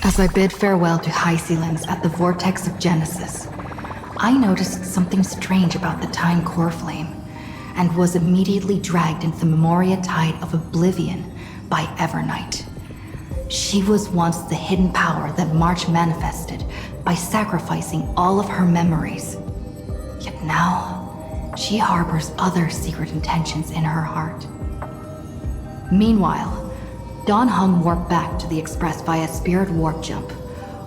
As I bid farewell to high ceilings at the vortex of Genesis, I noticed something strange about the time core flame, and was immediately dragged into the Memoria Tide of Oblivion by Evernight. She was once the hidden power that March manifested by sacrificing all of her memories. Yet now, she harbors other secret intentions in her heart. Meanwhile, Dawn Hung warped back to the Express via spirit warp jump,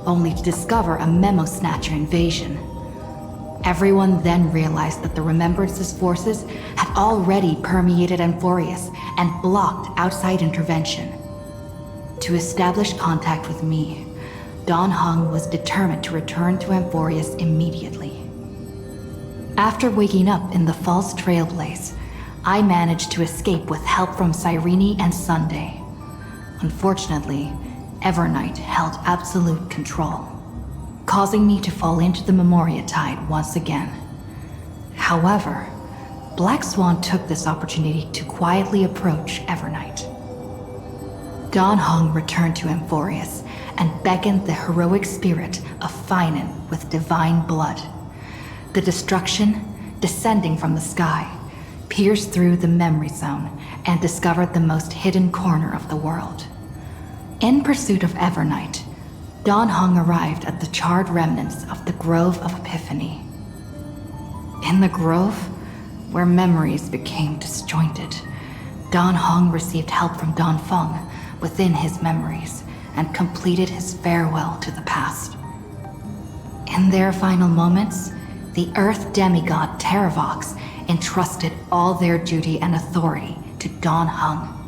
only to discover a memo snatcher invasion. Everyone then realized that the Remembrance's forces had already permeated Amphoreus and blocked outside intervention. To establish contact with me, Dawn Hung was determined to return to Amphoreus immediately. After waking up in the false Trailblaze, I managed to escape with help from Cyrene and Sunday. Unfortunately, Evernight held absolute control, causing me to fall into the Memoria Tide once again. However, Black Swan took this opportunity to quietly approach Evernight. Dawn Hung returned to Amphoreus and beckoned the heroic spirit of Finan with divine blood. The destruction, descending from the sky, pierced through the memory zone and discovered the most hidden corner of the world. In pursuit of Evernight, Dawn Hung arrived at the charred remnants of the Grove of Epiphany. In the grove, where memories became disjointed, Dawn Hung received help from Dawn Feng within his memories and completed his farewell to the past. In their final moments, the Earth demigod Terravox entrusted all their duty and authority to Dawn Hung.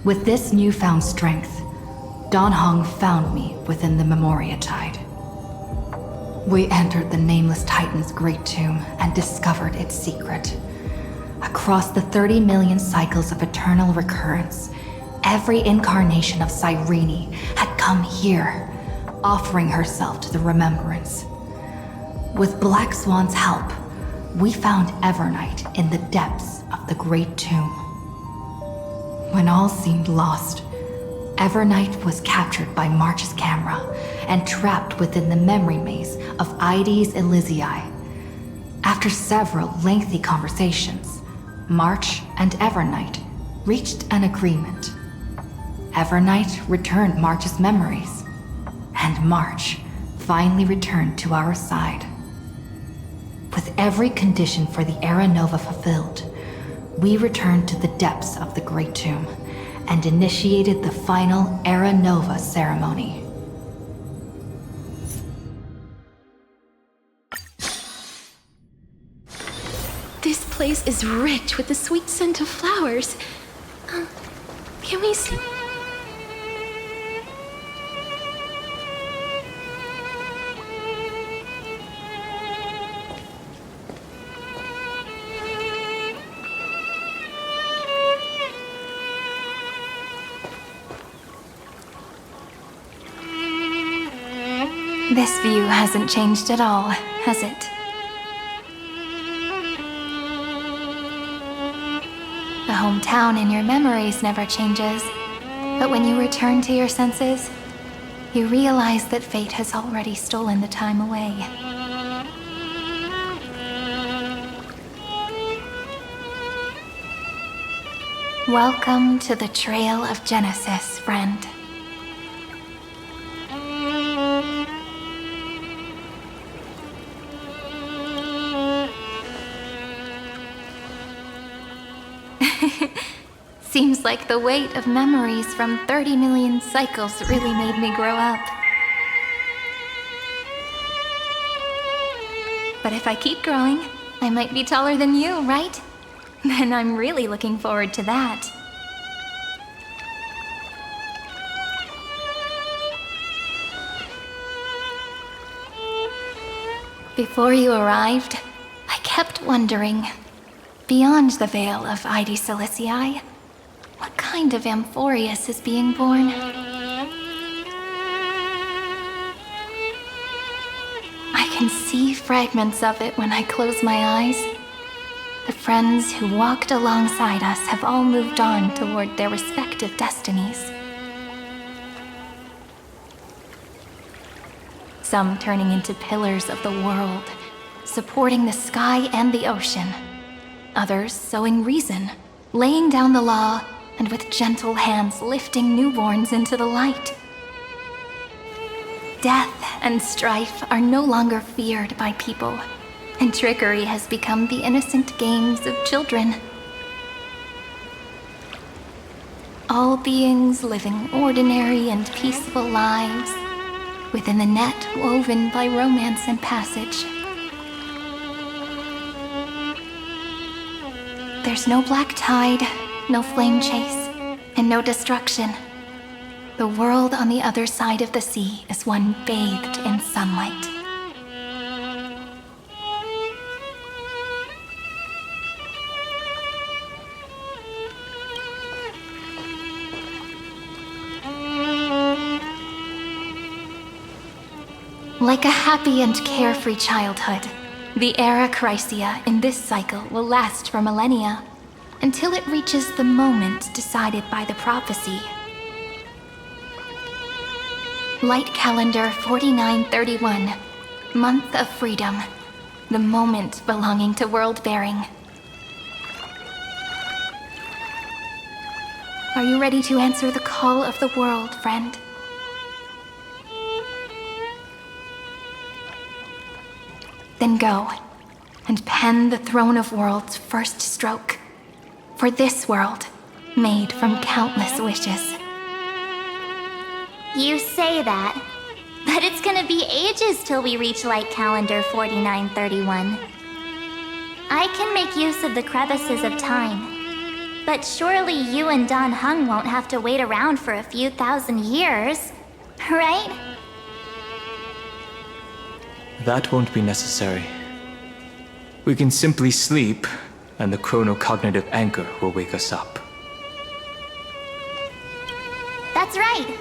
With this newfound strength, Dawn Hung found me within the Memoria Tide. We entered the Nameless Titan's great tomb and discovered its secret. Across the 30 million cycles of eternal recurrence, every incarnation of Cyrene had come here, offering herself to the Remembrance. With Black Swan's help, we found Evernight in the depths of the Great Tomb. When all seemed lost, Evernight was captured by March's camera and trapped within the memory maze of Ides Elysiae. After several lengthy conversations, March and Evernight reached an agreement. Evernight returned March's memories, and March finally returned to our side. With every condition for the Era Nova fulfilled, we returned to the depths of the Great Tomb and initiated the final Era Nova ceremony. This place is rich with the sweet scent of flowers. Can we see? This view hasn't changed at all, has it? The hometown in your memories never changes, but when you return to your senses, you realize that fate has already stolen the time away. Welcome to the Trail of Genesis, friend. Seems like the weight of memories from 30 million cycles really made me grow up. But if I keep growing, I might be taller than you, right? Then I'm really looking forward to that. Before you arrived, I kept wondering, beyond the veil of Ides Elysiae, what kind of Amphoreus is being born? I can see fragments of it when I close my eyes. The friends who walked alongside us have all moved on toward their respective destinies. some turning into pillars of the world, supporting the sky and the ocean. Others sowing reason, laying down the law, and with gentle hands lifting newborns into the light. Death and strife are no longer feared by people, and trickery has become the innocent games of children. All beings living ordinary and peaceful lives, within the net woven by romance and passage. There's no black tide, no flame chase, and no destruction. The world on the other side of the sea is one bathed in sunlight. Like a happy and carefree childhood, the era Chrysia in this cycle will last for millennia, until it reaches the moment decided by the prophecy. Light calendar 4931, month of freedom, the moment belonging to world-bearing. Are you ready to answer the call of the world, friend? Then go, and pen the Throne of Worlds' first stroke. For this world, made from countless wishes. You say that, but it's gonna be ages till we reach Light Calendar 4931. I can make use of the crevices of time, but surely you and Dan Heng won't have to wait around for a few thousand years, right? That won't be necessary. We can simply sleep, and the chronocognitive anchor will wake us up. That's right.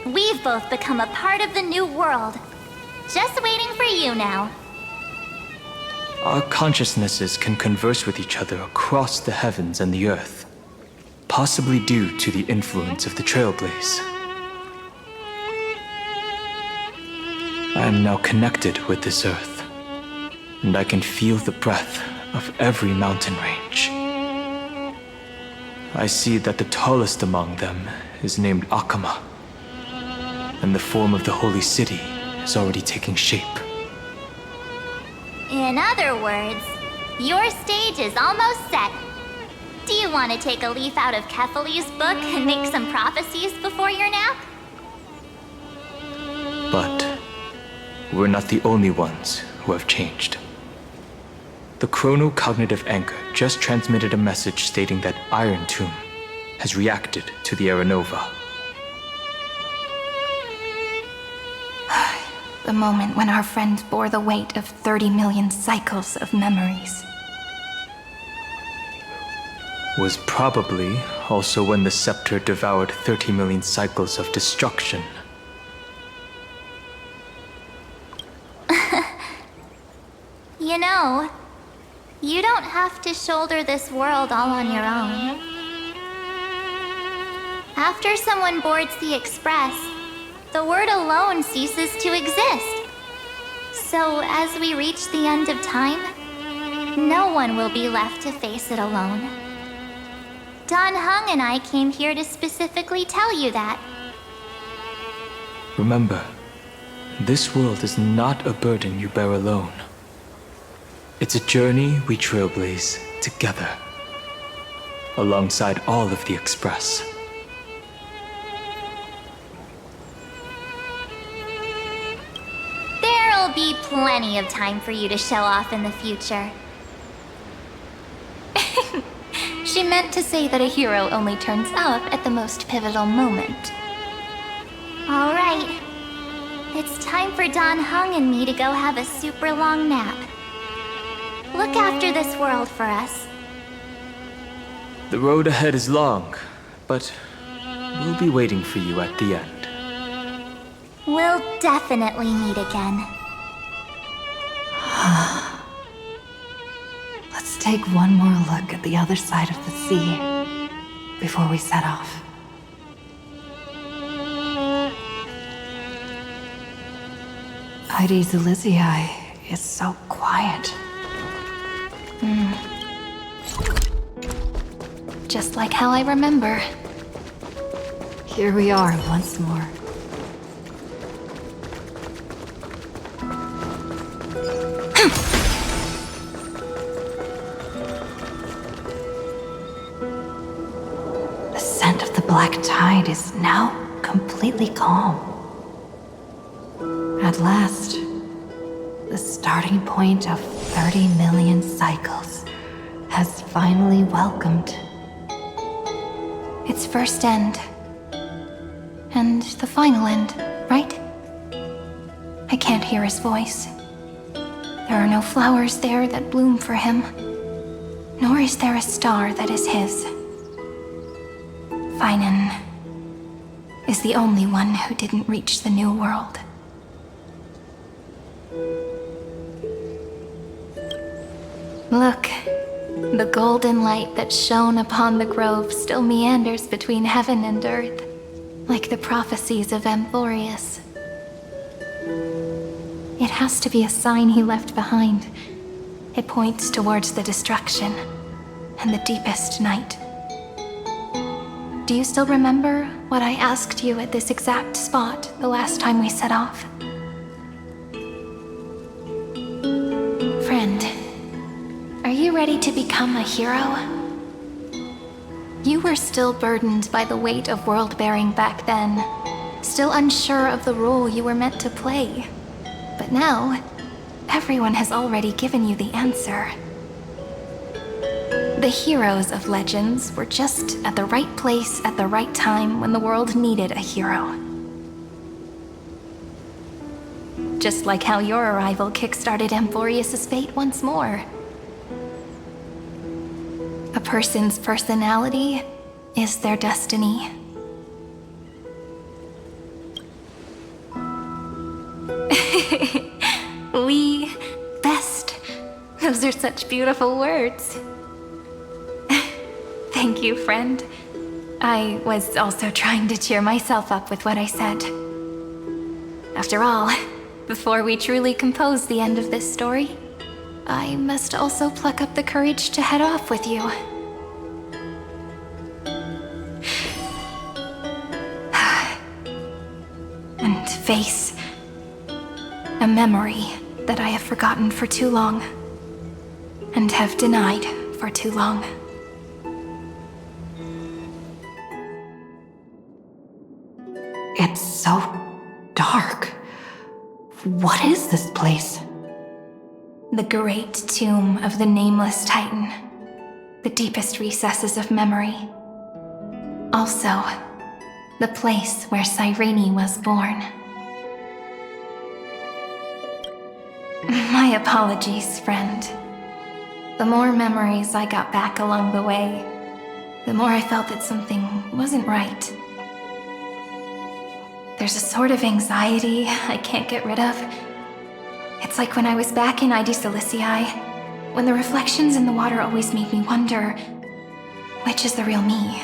We've both become a part of the new world. Just waiting for you now. Our consciousnesses can converse with each other across the heavens and the earth, possibly due to the influence of the Trailblaze. I am now connected with this earth, and I can feel the breath of every mountain range. I see that the tallest among them is named Akama, and the form of the holy city is already taking shape. In other words, your stage is almost set. Do you want to take a leaf out of Kefali's book and make some prophecies before your nap? But we're not the only ones who have changed. The chronocognitive anchor just transmitted a message stating that Iron Tomb has reacted to the Era Nova. The moment when our friend bore the weight of 30 million cycles of memories. Was probably also when the scepter devoured 30 million cycles of destruction. You know, you don't have to shoulder this world all on your own. After someone boards the Express, the word alone ceases to exist. So as we reach the end of time, no one will be left to face it alone. Dan Heng and I came here to specifically tell you that. Remember, this world is not a burden you bear alone. It's a journey we trailblaze together, alongside all of the Express. There'll be plenty of time for you to show off in the future. She meant to say that a hero only turns up at the most pivotal moment. All right. It's time for Dan Heng and me to go have a super long nap. Look after this world for us. The road ahead is long, but we'll be waiting for you at the end. We'll definitely meet again. Let's take one more look at the other side of the sea before we set off. Lady Zelizii is so quiet. Just like how I remember. Here we are once more. The scent of the black tide is now completely calm. At last, the starting point of 30 million cycles has finally welcomed Its first end. And the final end, right? I can't hear his voice. There are no flowers there that bloom for him, nor is there a star that is his. Finan is the only one who didn't reach the new world. Look, the golden light that shone upon the grove still meanders between heaven and earth, like the prophecies of Amphoreus. It has to be a sign he left behind. It points towards the destruction and the deepest night. Do you still remember what I asked you at this exact spot the last time we set off? Friend, are you ready to become a hero? You were still burdened by the weight of world-bearing back then, still unsure of the role you were meant to play. But now, everyone has already given you the answer. The heroes of legends were just at the right place at the right time when the world needed a hero. Just like how your arrival kickstarted Amphoreus' fate once more. A person's personality is their destiny. We best. Those are such beautiful words. Thank you, friend. I was also trying to cheer myself up with what I said. After all, before we truly compose the end of this story, I must also pluck up the courage to head off with you. And face a memory that I have forgotten for too long, and have denied for too long. It's so dark. What is this place? The great tomb of the nameless Titan. The deepest recesses of memory. Also, the place where Cyrene was born. My apologies, friend. The more memories I got back along the way, the more I felt that something wasn't right. There's a sort of anxiety I can't get rid of. It's like when I was back in ID Silicii, when the reflections in the water always made me wonder, which is the real me?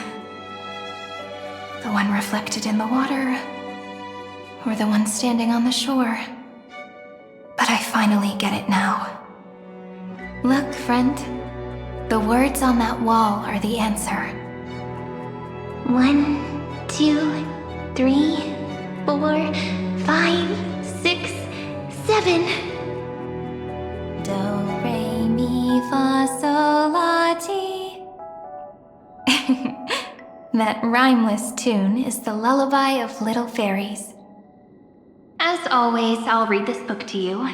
The one reflected in the water, or the one standing on the shore? But I finally get it now. Look, friend. The words on that wall are the answer. 1, 2, 3, 4, 5, 6, 7. Do, re, mi, fa, sol, la, ti. That rhymeless tune is the lullaby of little fairies. As always, I'll read this book to you.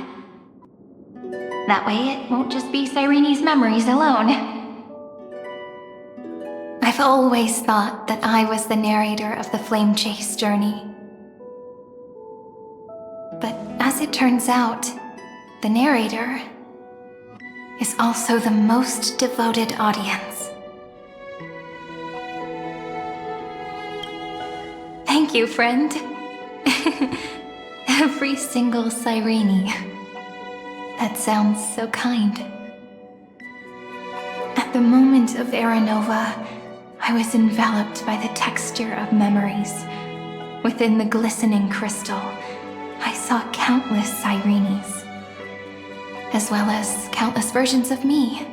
That way it won't just be Cyrene's memories alone. I've always thought that I was the narrator of the Flame Chase journey. But as it turns out, the narrator is also the most devoted audience. Thank you, friend. Every single Cyrene. That sounds so kind. At the moment of Aranova, I was enveloped by the texture of memories. Within the glistening crystal, I saw countless Cyrenes, as well as countless versions of me.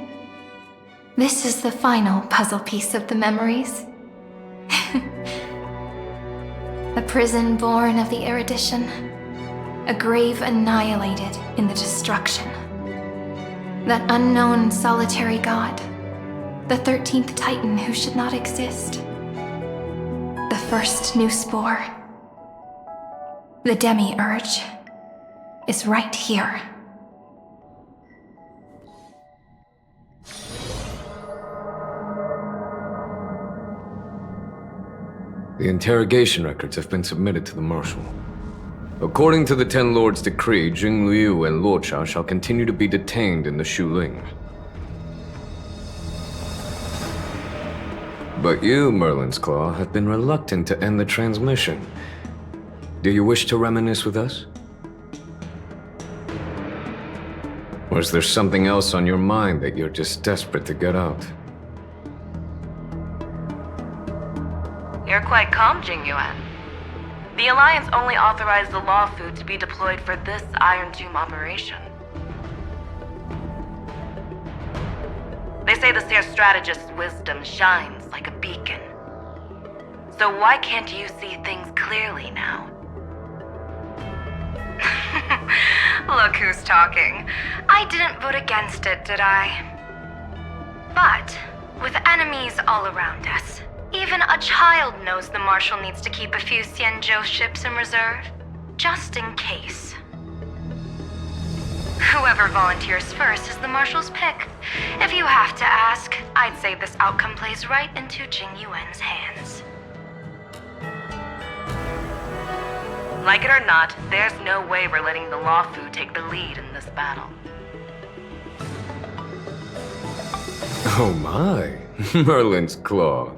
This is the final puzzle piece of the memories. A prison born of the erudition, a grave annihilated in the destruction. That unknown solitary god, the 13th Titan who should not exist. The first new spore, the Demiurge, is right here. The interrogation records have been submitted to the Marshal. According to the Ten Lords' decree, Jing Liu and Luocha shall continue to be detained in the Shuling. But you, Merlin's Claw, have been reluctant to end the transmission. Do you wish to reminisce with us? Or is there something else on your mind that you're just desperate to get out? You're quite calm, Jing Yuan. The Alliance only authorized the law food to be deployed for this Iron Tomb operation. They say the Seer Strategist's wisdom shines like a beacon. So why can't you see things clearly now? Look who's talking. I didn't vote against it, did I? But, with enemies all around us, even a child knows the Marshal needs to keep a few Xianzhou ships in reserve, just in case. Whoever volunteers first is the Marshal's pick. If you have to ask, I'd say this outcome plays right into Jing Yuan's hands. Like it or not, there's no way we're letting the Law Fu take the lead in this battle. Oh my, Merlin's Claw.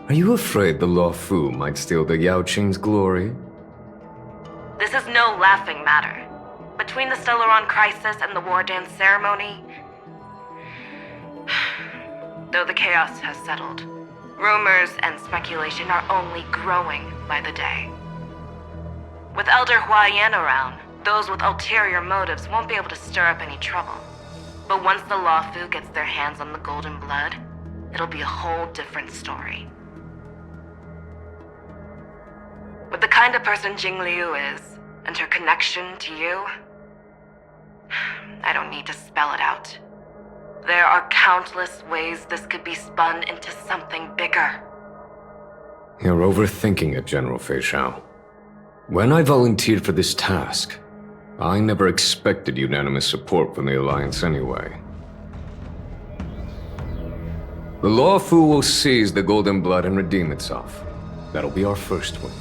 Are you afraid the Law Fu might steal the Yao Qing's glory? This is no laughing matter. Between the Stellaron crisis and the War Dance ceremony, though the chaos has settled, rumors and speculation are only growing by the day. With Elder Huaiyan around, those with ulterior motives won't be able to stir up any trouble. But once the Law Fu gets their hands on the golden blood, it'll be a whole different story. With the kind of person Jing Liu is, and her connection to you, I don't need to spell it out. There are countless ways this could be spun into something bigger. You're overthinking it, General Fei Shao. When I volunteered for this task, I never expected unanimous support from the Alliance anyway. The Law Fu will seize the Golden Blood and redeem itself. That'll be our first win.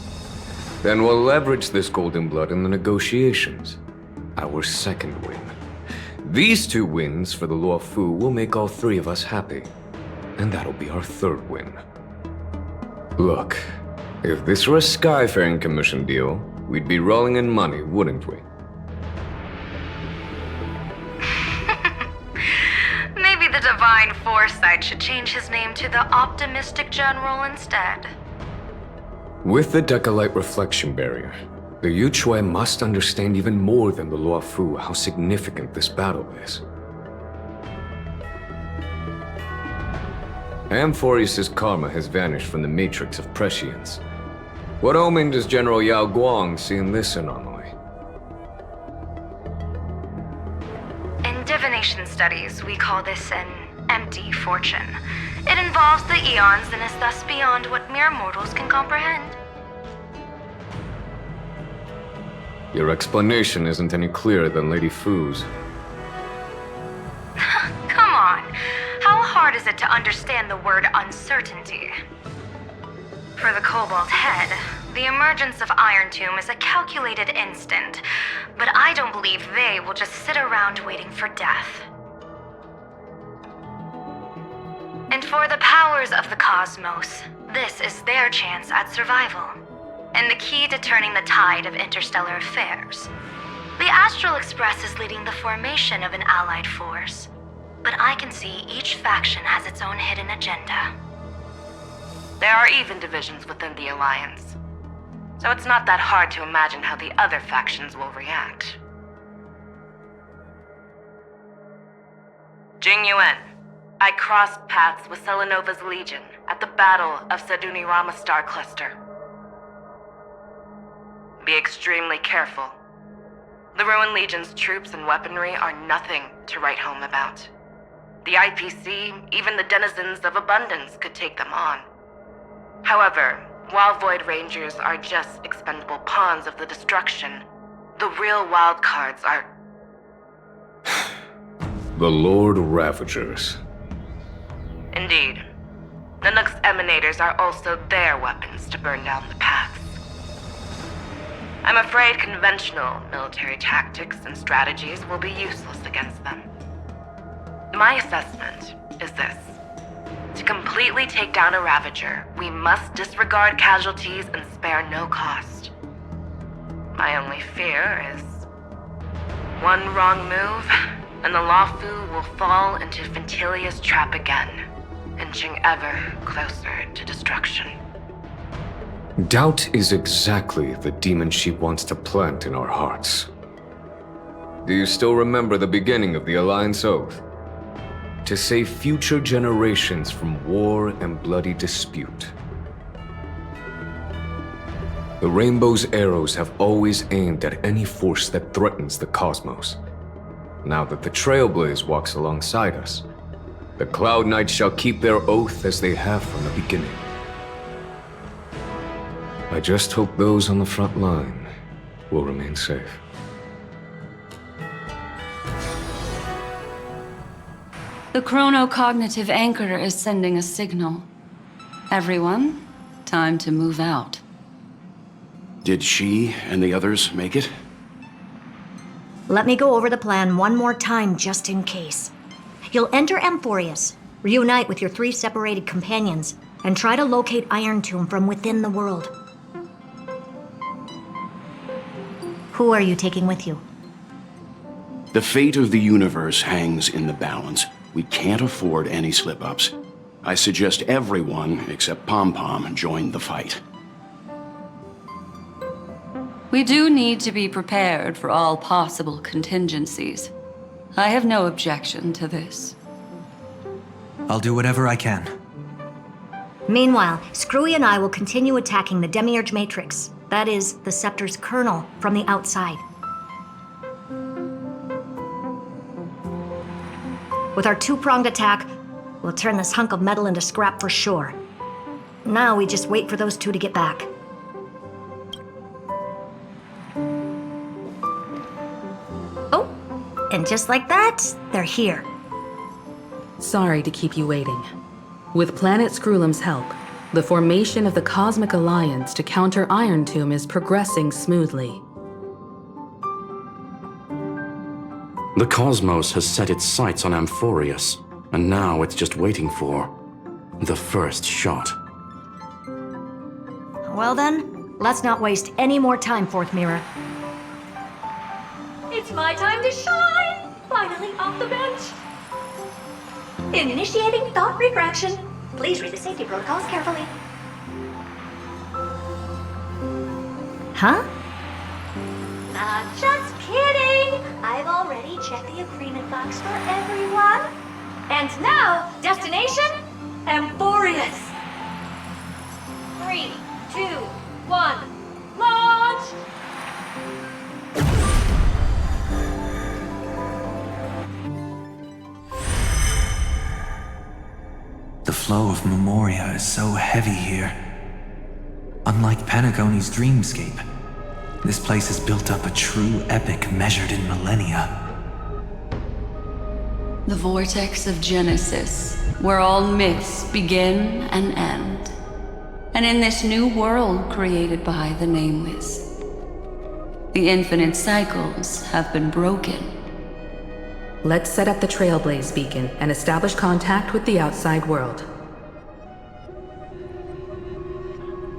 Then we'll leverage this Golden Blood in the negotiations. Our second win. These two wins for the Law Fu will make all three of us happy. And that'll be our third win. Look, if this were a Skyfaring Commission deal, we'd be rolling in money, wouldn't we? Maybe the Divine Foresight should change his name to the Optimistic General instead. With the Decalite Reflection Barrier, the Yuchue must understand even more than the Law Fu how significant this battle is. Amphoreus' karma has vanished from the matrix of prescience. What omen does General Yao Guang see in this anomaly? In divination studies, we call this an empty fortune. It involves the eons and is thus beyond what mere mortals can comprehend. Your explanation isn't any clearer than Lady Fu's. Come on. How hard is it to understand the word uncertainty? For the Cobalt Head, the emergence of Iron Tomb is a calculated instant, but I don't believe they will just sit around waiting for death. And for the powers of the cosmos, this is their chance at survival, and the key to turning the tide of interstellar affairs. The Astral Express is leading the formation of an allied force, but I can see each faction has its own hidden agenda. There are even divisions within the Alliance. so it's not that hard to imagine how the other factions will react. Jing Yuan, I crossed paths with Selenova's Legion at the Battle of Sedunirama Star Cluster. Be extremely careful. The Ruined Legion's troops and weaponry are nothing to write home about. The IPC, even the denizens of Abundance, could take them on. However, while Void Rangers are just expendable pawns of the destruction, the real wildcards are... The Lord Ravagers. Indeed. The Nook's Emanators are also their weapons to burn down the paths. I'm afraid conventional military tactics and strategies will be useless against them. My assessment is this. To completely take down a Ravager, we must disregard casualties and spare no cost. My only fear is... one wrong move, and the Lawfu will fall into Fintilia's trap again, inching ever closer to destruction. Doubt is exactly the demon she wants to plant in our hearts. Do you still remember the beginning of the Alliance Oath? To save future generations from war and bloody dispute. The Rainbow's arrows have always aimed at any force that threatens the cosmos. Now that the Trailblaze walks alongside us, the Cloud Knights shall keep their oath as they have from the beginning. I just hope those on the front line will remain safe. The chronocognitive anchor is sending a signal. Everyone, time to move out. Did she and the others make it? Let me go over the plan one more time just in case. You'll enter Amphoreus, reunite with your 3 separated companions, and try to locate Iron Tomb from within the world. Who are you taking with you? The fate of the universe hangs in the balance. We can't afford any slip-ups. I suggest everyone, except Pom-Pom, join the fight. We do need to be prepared for all possible contingencies. I have no objection to this. I'll do whatever I can. Meanwhile, Screwy and I will continue attacking the Demiurge Matrix. That is, the Scepter's kernel, from the outside. With our 2-pronged attack, we'll turn this hunk of metal into scrap for sure. Now we just wait for those 2 to get back. Oh, and just like that, they're here. Sorry to keep you waiting. With Planet Screwllum's help, the formation of the Cosmic Alliance to counter Iron Tomb is progressing smoothly. The cosmos has set its sights on Amphoreus, and now it's just waiting for the first shot. Well then, let's not waste any more time, Fourth Mirror. It's my time to shine! Finally off the bench! Initiating thought refraction. Please read the safety protocols carefully. Huh? Just kidding! I've already checked the agreement box for everyone. And now, destination? Amphoreus! 3, 2, 1, launch! The flow of Memoria is so heavy here. Unlike Panagoni's dreamscape, this place has built up a true epic measured in millennia. The vortex of Genesis, where all myths begin and end. And in this new world created by the Nameless, the infinite cycles have been broken. Let's set up the Trailblaze beacon and establish contact with the outside world.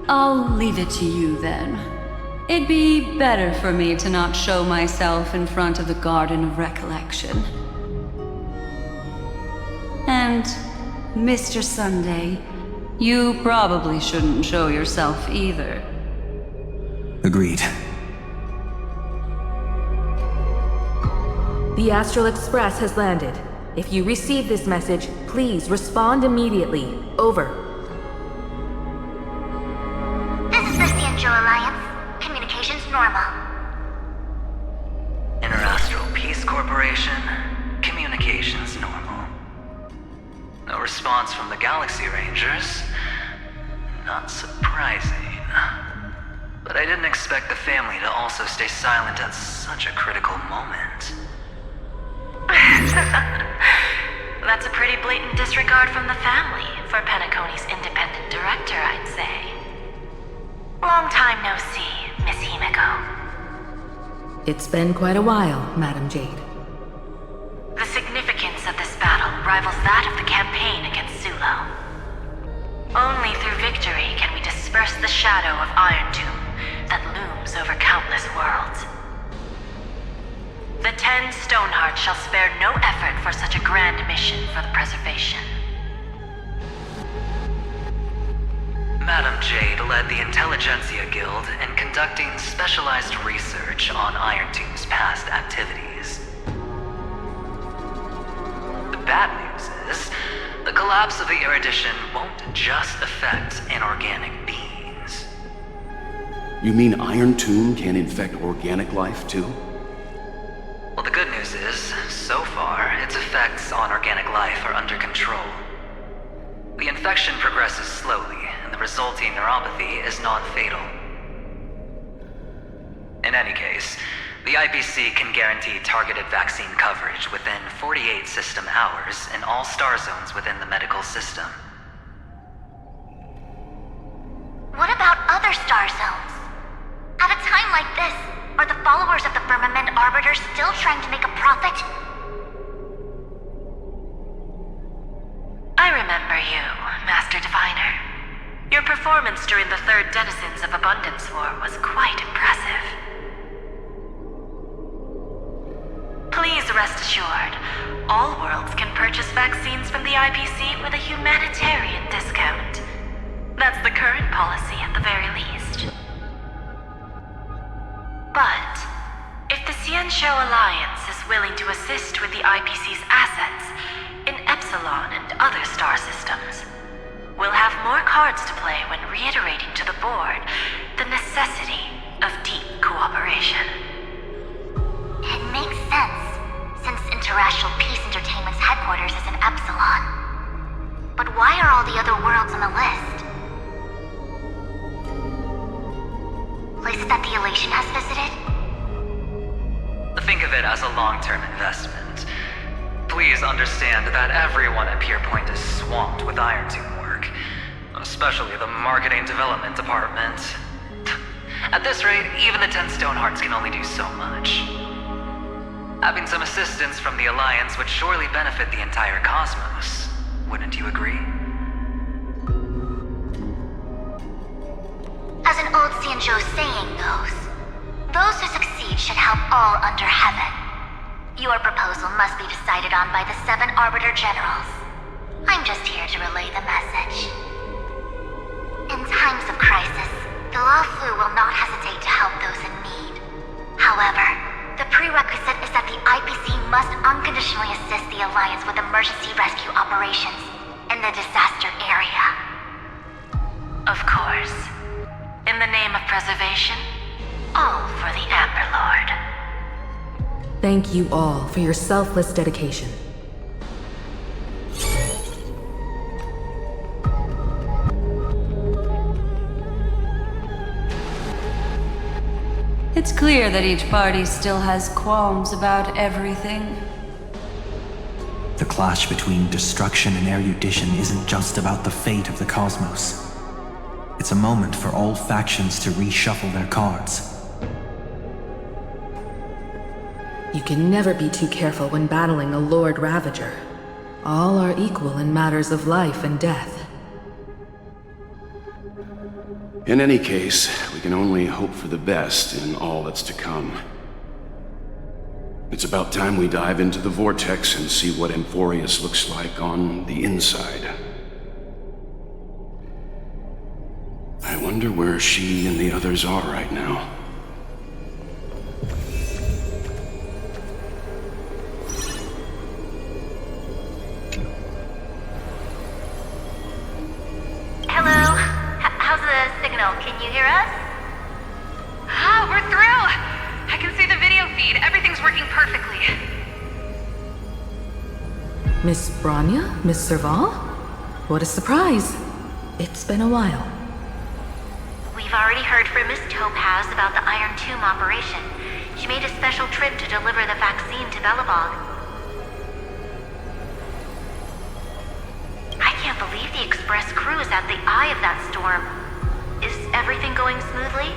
I'll leave it to you then. It'd be better for me to not show myself in front of the Garden of Recollection. And, Mr. Sunday, you probably shouldn't show yourself either. Agreed. The Astral Express has landed. If you receive this message, please respond immediately. Over. This is the Xianzhou Alliance. Communications normal. Interastral Peace Corporation. Communications normal. No response from the Galaxy Rangers. Not surprising. But I didn't expect the family to also stay silent at such a critical moment. That's a pretty blatant disregard from the family for Penacony's independent director, I'd say. Long time no see, Miss Himeko. It's been quite a while, Madam Jade. The significance of this battle rivals that of the campaign against Sulo. Only through victory can we disperse the shadow of Iron Tomb that looms over countless worlds. The 10 Stonehearts shall spare no effort for such a grand mission for the preservation. Madam Jade led the Intelligentsia Guild in conducting specialized research on Iron Tomb's past activities. The bad news is, the collapse of the Erudition won't just affect inorganic beings. You mean Iron Tomb can infect organic life, too? Well, the good news is, so far, its effects on organic life are under control. The infection progresses slowly, and the resulting neuropathy is non-fatal. In any case, the IPC can guarantee targeted vaccine coverage within 48 system hours in all star zones within the medical system. What about other star zones? At a time like this, are the followers of the Firmament Arbiter still trying to make a profit? I remember you, Master Diviner. Your performance during the Third Denizens of Abundance War was quite impressive. Please rest assured, all worlds can purchase vaccines from the IPC with a humanitarian discount. That's the current policy at the very least. But, if the Xianzhou Alliance is willing to assist with the IPC's assets in Epsilon and other star systems, we'll have more cards to play when reiterating to the board the necessity of deep cooperation. It makes sense, since Interastral Peace Entertainment's headquarters is in Epsilon. But why are all the other worlds on the list? Places that the Elation has visited? Think of it as a long-term investment. Please understand that everyone at Pier Point is swamped with Iron Tomb work, especially the marketing development department. At this rate, even the 10 Stonehearts can only do so much. Having some assistance from the Alliance would surely benefit the entire cosmos. Wouldn't you agree? As an old Xianzhou saying goes, those who succeed should help all under heaven. Your proposal must be decided on by the 7 Arbiter Generals. I'm just here to relay the message. In times of crisis, the Law Fu will not hesitate to help those in need. However, the prerequisite is that the IPC must unconditionally assist the Alliance with emergency rescue operations in the disaster area. Of course. In the name of preservation, all for the Amber Lord. Thank you all for your selfless dedication. It's clear that each party still has qualms about everything. The clash between destruction and erudition isn't just about the fate of the cosmos. It's a moment for all factions to reshuffle their cards. You can never be too careful when battling a Lord Ravager. All are equal in matters of life and death. In any case, we can only hope for the best in all that's to come. It's about time we dive into the vortex and see what Amphoreus looks like on the inside. I wonder where she and the others are right now. Hello? How's the signal? Can you hear us? Ah, we're through! I can see the video feed. Everything's working perfectly. Miss Bronya? Miss Serval? What a surprise. It's been a while. We've already heard from Miss Topaz about the Iron Tomb operation. She made a special trip to deliver the vaccine to Belobog. I can't believe the Express crew is at the eye of that storm. Is everything going smoothly?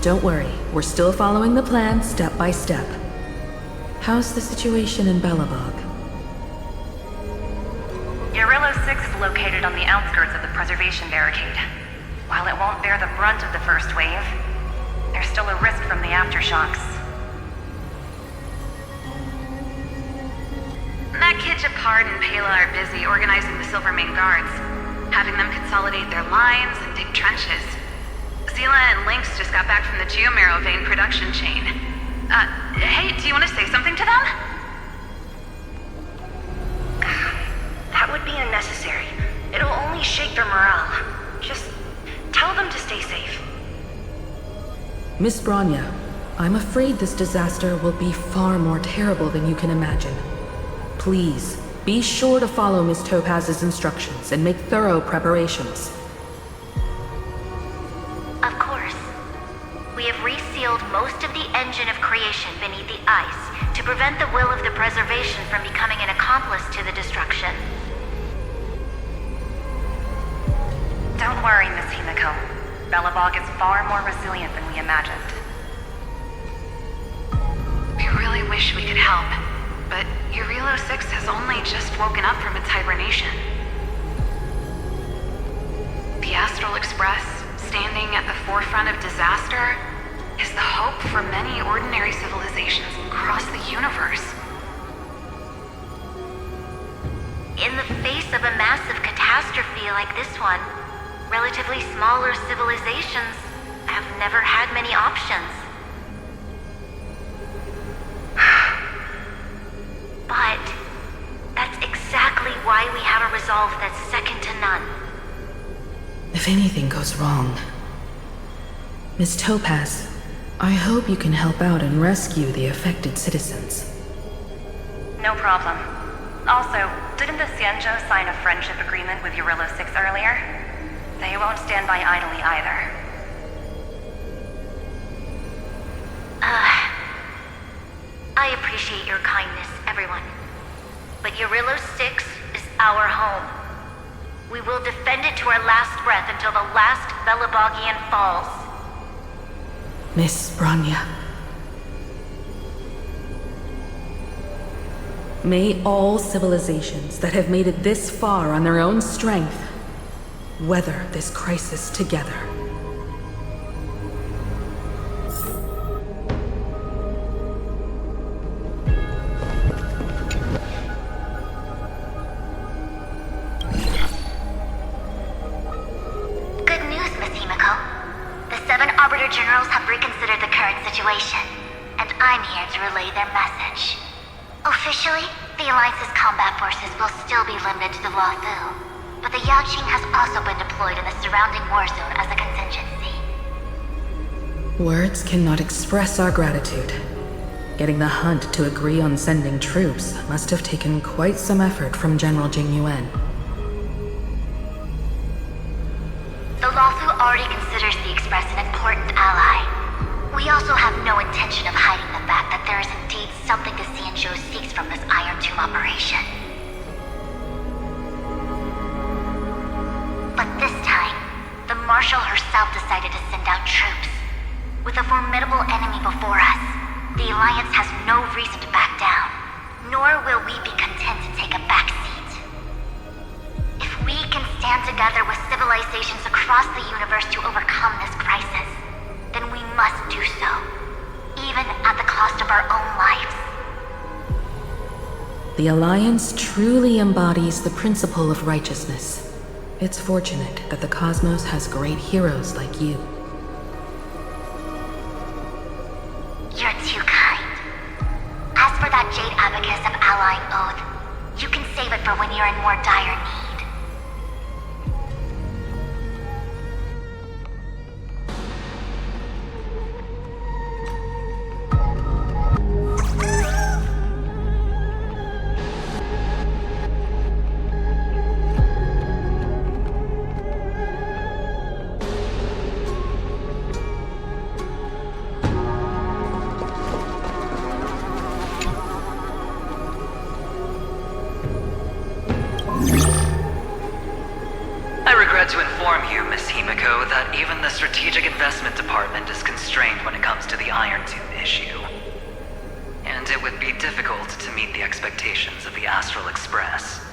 Don't worry, we're still following the plan step by step. How's the situation in Belobog? Eurillo 6 is located on the outskirts of the preservation barricade. While it won't bear the brunt of the first wave, there's still a risk from the aftershocks. Nakij, Apart, and Pela are busy organizing the Silvermane Guards, having them consolidate their lines and dig trenches. Seele and Lynx just got back from the Geomarrow vein production chain. Hey, do you want to say something to them? That would be unnecessary. It'll only shake their morale. Just tell them to stay safe. Miss Bronya, I'm afraid this disaster will be far more terrible than you can imagine. Please, be sure to follow Miss Topaz's instructions and make thorough preparations. Of course. We have resealed most of the engine of creation beneath the ice to prevent the will of the preservation from becoming an accomplice to the destruction. Don't worry, Miss Himeko. Belobog is far more resilient than we imagined. We really wish we could help, but Eurillo 6 has only just woken up from its hibernation. The Astral Express, standing at the forefront of disaster, is the hope for many ordinary civilizations across the universe. In the face of a massive catastrophe like this one, relatively smaller civilizations have never had many options. But that's exactly why we have a resolve that's second to none. If anything goes wrong... Miss Topaz, I hope you can help out and rescue the affected citizens. No problem. Also, didn't the Xianzhou sign a friendship agreement with Eurillo 6 earlier? They won't stand by idly either. I appreciate your kindness, everyone. But Eurillo 6 is our home. We will defend it to our last breath until the last Belobogian falls. Miss Bronya. May all civilizations that have made it this far on their own strength weather this crisis together. Good news, Miss Himeko. The 7 Arbiter Generals have reconsidered the current situation, and I'm here to relay their message. Officially, the Alliance's combat forces will still be limited to the Luofu, but the Yaoqing has also been deployed in the surrounding war zone as a contingency. Words cannot express our gratitude. Getting the Hunt to agree on sending troops must have taken quite some effort from General Jing Yuan. The Luofu already considers the Express an important ally. We also have no intention of hiding the fact that there is indeed something the Xianzhou seeks from this Iron Tomb operation. But this time, the Marshal herself decided to send out troops. With a formidable enemy before us, the Alliance has no reason to back down, nor will we be content to take a back seat. If we can stand together with civilizations across the universe to overcome this crisis, then we must do so, even at the cost of our own lives. The Alliance truly embodies the principle of righteousness. It's fortunate that the cosmos has great heroes like you. You're too kind. As for that jade abacus of allying oath, you can save it for when you're in more dire need. To inform you, Miss Himeko, that even the Strategic Investment Department is constrained when it comes to the Iron Tomb issue. And it would be difficult to meet the expectations of the Astral Express.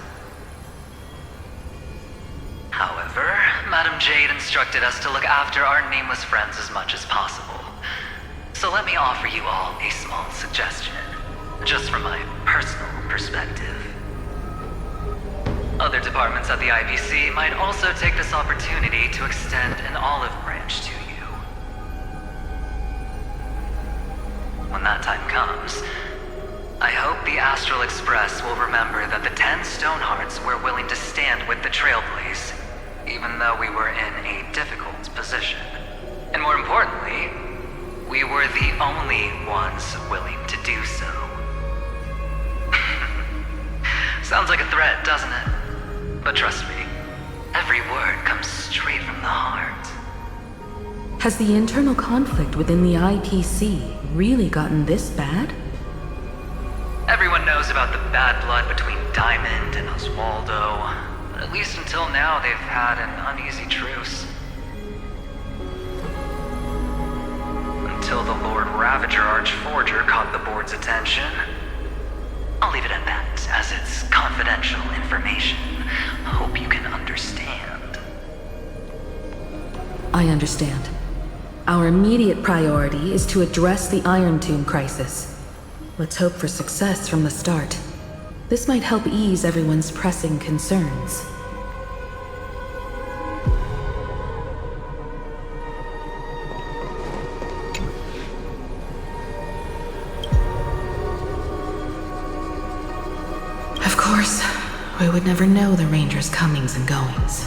However, Madam Jade instructed us to look after our nameless friends as much as possible. So let me offer you all a small suggestion, just from my personal perspective. Other departments at the IBC might also take this opportunity to extend an olive branch to you. When that time comes, I hope the Astral Express will remember that the 10 Stonehearts were willing to stand with the Trailblaze, even though we were in a difficult position. And more importantly, we were the only ones willing to do so. Sounds like a threat, doesn't it? But trust me, every word comes straight from the heart. Has the internal conflict within the IPC really gotten this bad? Everyone knows about the bad blood between Diamond and Oswaldo, but at least until now they've had an uneasy truce. Until the Lord Ravager Archforger caught the board's attention. I'll leave it at that, as it's confidential information. Hope you can understand. I understand. Our immediate priority is to address the Iron Tomb crisis. Let's hope for success from the start. This might help ease everyone's pressing concerns. Of course, we would never know the Ranger's comings and goings.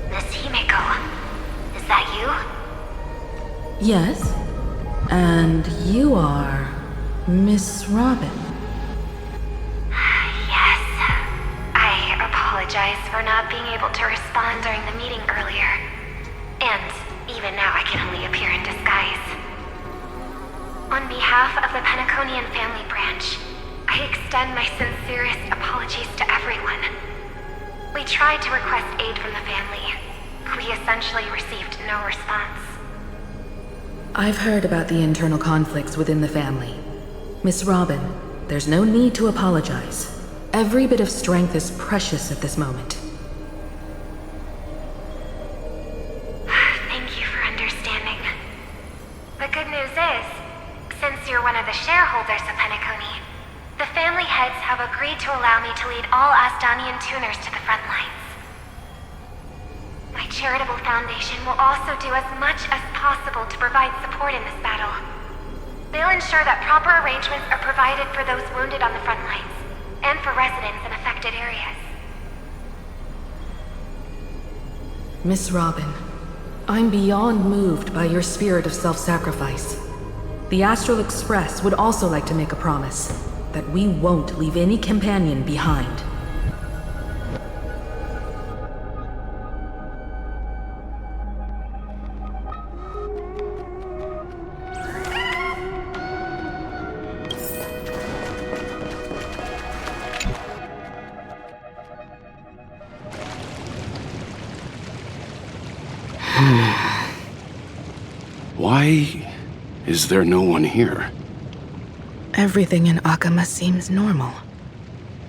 Miss Himeko, is that you? Yes? And you are Miss Robin. Yes. I apologize for not being able to respond during the meeting earlier. And even now I can only appear in disguise. On behalf of the Penaconian family branch, I extend my sincerest apologies to everyone. We tried to request aid from the family. We essentially received no response. I've heard about the internal conflicts within the family. Miss Robin, there's no need to apologize. Every bit of strength is precious at this moment. Thank you for understanding. The good news is, since you're one of the shareholders of Penacony, the family heads have agreed to allow me to lead all Astonian tuners to the front lines. My charitable foundation will also do as much as possible to provide support in this battle. They'll ensure that proper arrangements are provided for those wounded on the front lines, and for residents in affected areas. Miss Robin, I'm beyond moved by your spirit of self-sacrifice. The Astral Express would also like to make a promise that we won't leave any companion behind. Why is there no one here? Everything in Akama seems normal.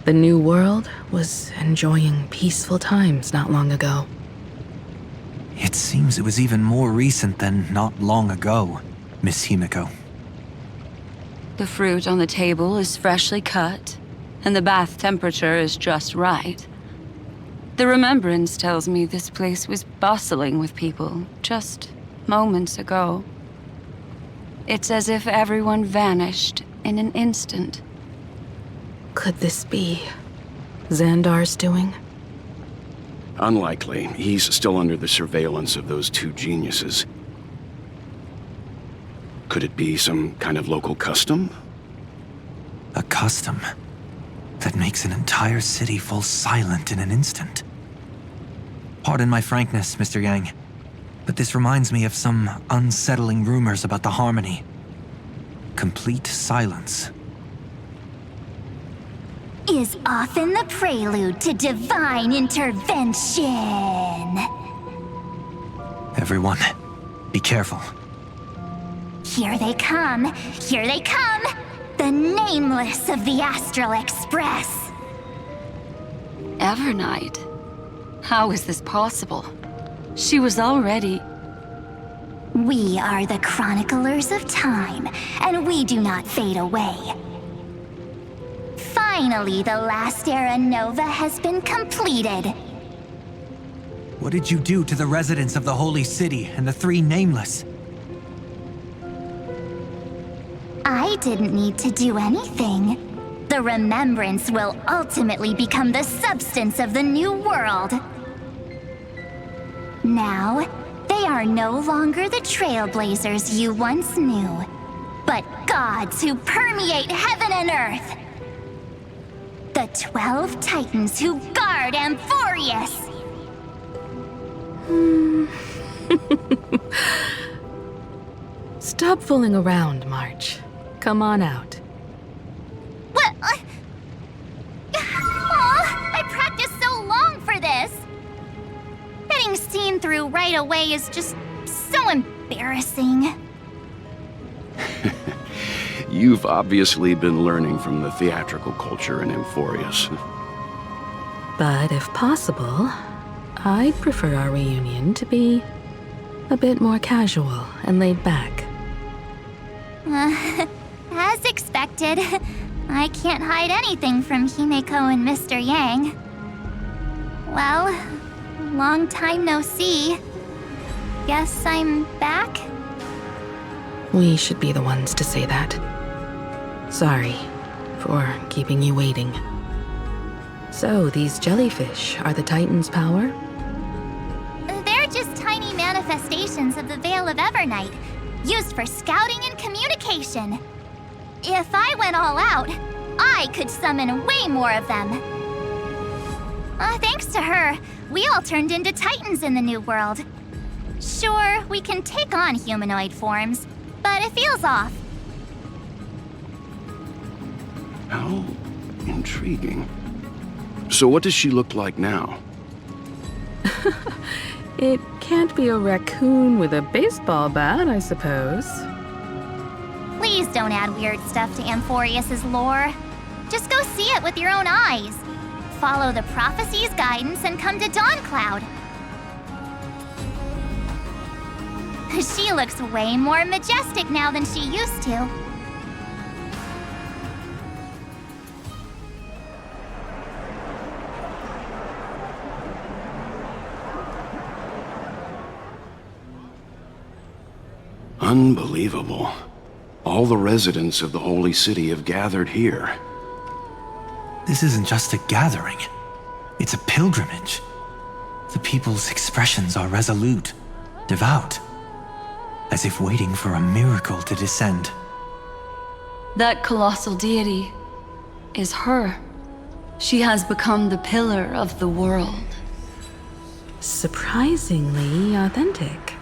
The New World was enjoying peaceful times not long ago. It seems it was even more recent than not long ago, Miss Himeko. The fruit on the table is freshly cut, and the bath temperature is just right. The remembrance tells me this place was bustling with people just moments ago. It's as if everyone vanished in an instant. Could this be Xandar's doing? Unlikely. He's still under the surveillance of those two geniuses. Could it be some kind of local custom? A custom that makes an entire city fall silent in an instant. Pardon my frankness, Mr. Yang, but this reminds me of some unsettling rumors about the Harmony. Complete silence is often the prelude to divine intervention. Everyone, be careful. Here they come! Here they come! The nameless of the Astral Express! Evernight? How is this possible? She was already... We are the chroniclers of time, and we do not fade away. Finally, the last era Nova has been completed. What did you do to the residents of the Holy City and the three Nameless? I didn't need to do anything. The remembrance will ultimately become the substance of the new world. Now, they are no longer the Trailblazers you once knew, but gods who permeate heaven and earth. The 12 Titans who guard Amphoreus! Stop fooling around, March. Come on out. What? Oh, I practiced so long for this! Getting seen through right away is just so embarrassing. You've obviously been learning from the theatrical culture in Amphoreus. But if possible, I'd prefer our reunion to be a bit more casual and laid back. As expected, I can't hide anything from Himeko and Mr. Yang. Well, long time no see. Guess I'm back? We should be the ones to say that. Sorry for keeping you waiting. So, these jellyfish are the Titan's power? They're just tiny manifestations of the Veil of Evernight, used for scouting and communication. If I went all out, I could summon way more of them. Thanks to her, we all turned into Titans in the New World. Sure, we can take on humanoid forms, but it feels off. How intriguing. So what does she look like now? It can't be a raccoon with a baseball bat, I suppose. Please don't add weird stuff to Amphoreus' lore. Just go see it with your own eyes. Follow the prophecy's guidance and come to Dawncloud. She looks way more majestic now than she used to. Unbelievable. All the residents of the Holy City have gathered here. This isn't just a gathering. It's a pilgrimage. The people's expressions are resolute, devout, as if waiting for a miracle to descend. That colossal deity is her. She has become the pillar of the world. Surprisingly authentic.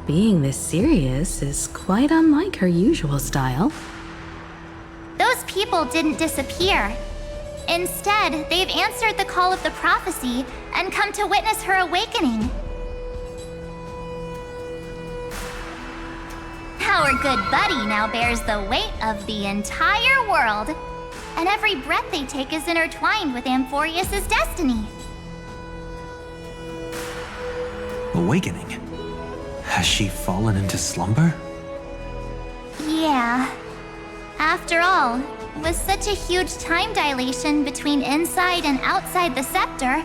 Being this serious is quite unlike her usual style. Those people didn't disappear. Instead, they've answered the call of the prophecy and come to witness her awakening. Our good buddy now bears the weight of the entire world, and every breath they take is intertwined with Amphoreus' destiny. Awakening? Has she fallen into slumber? Yeah. After all, with such a huge time dilation between inside and outside the scepter,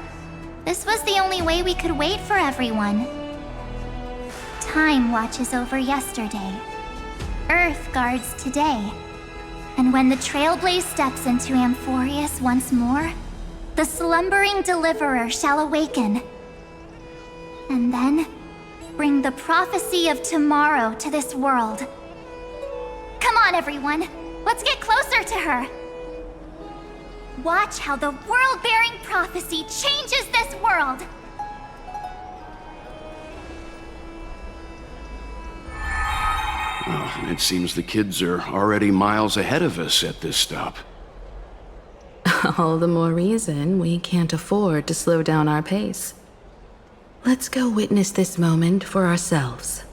this was the only way we could wait for everyone. Time watches over yesterday. Earth guards today. And when the Trailblaze steps into Amphoreus once more, the slumbering deliverer shall awaken. And then, bring the prophecy of tomorrow to this world. Come on, everyone! Let's get closer to her! Watch how the world-bearing prophecy changes this world! Well, it seems the kids are already miles ahead of us at this stop. All the more reason we can't afford to slow down our pace. Let's go witness this moment for ourselves.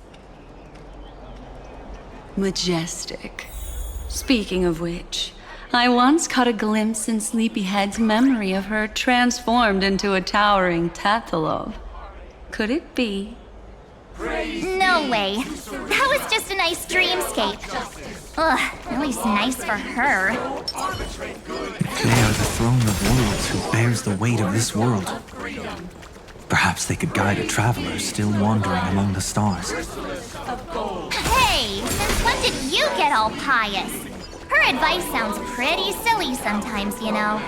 Majestic. Speaking of which, I once caught a glimpse in Sleepyhead's memory of her transformed into a towering Tathalov. Could it be? No way. That was just a nice dreamscape. Ugh, at least nice for her. They are the throne of worlds who bears the weight of this world. Perhaps they could guide a traveler still wandering among the stars. Hey, since when did you get all pious? Her advice sounds pretty silly sometimes, you know.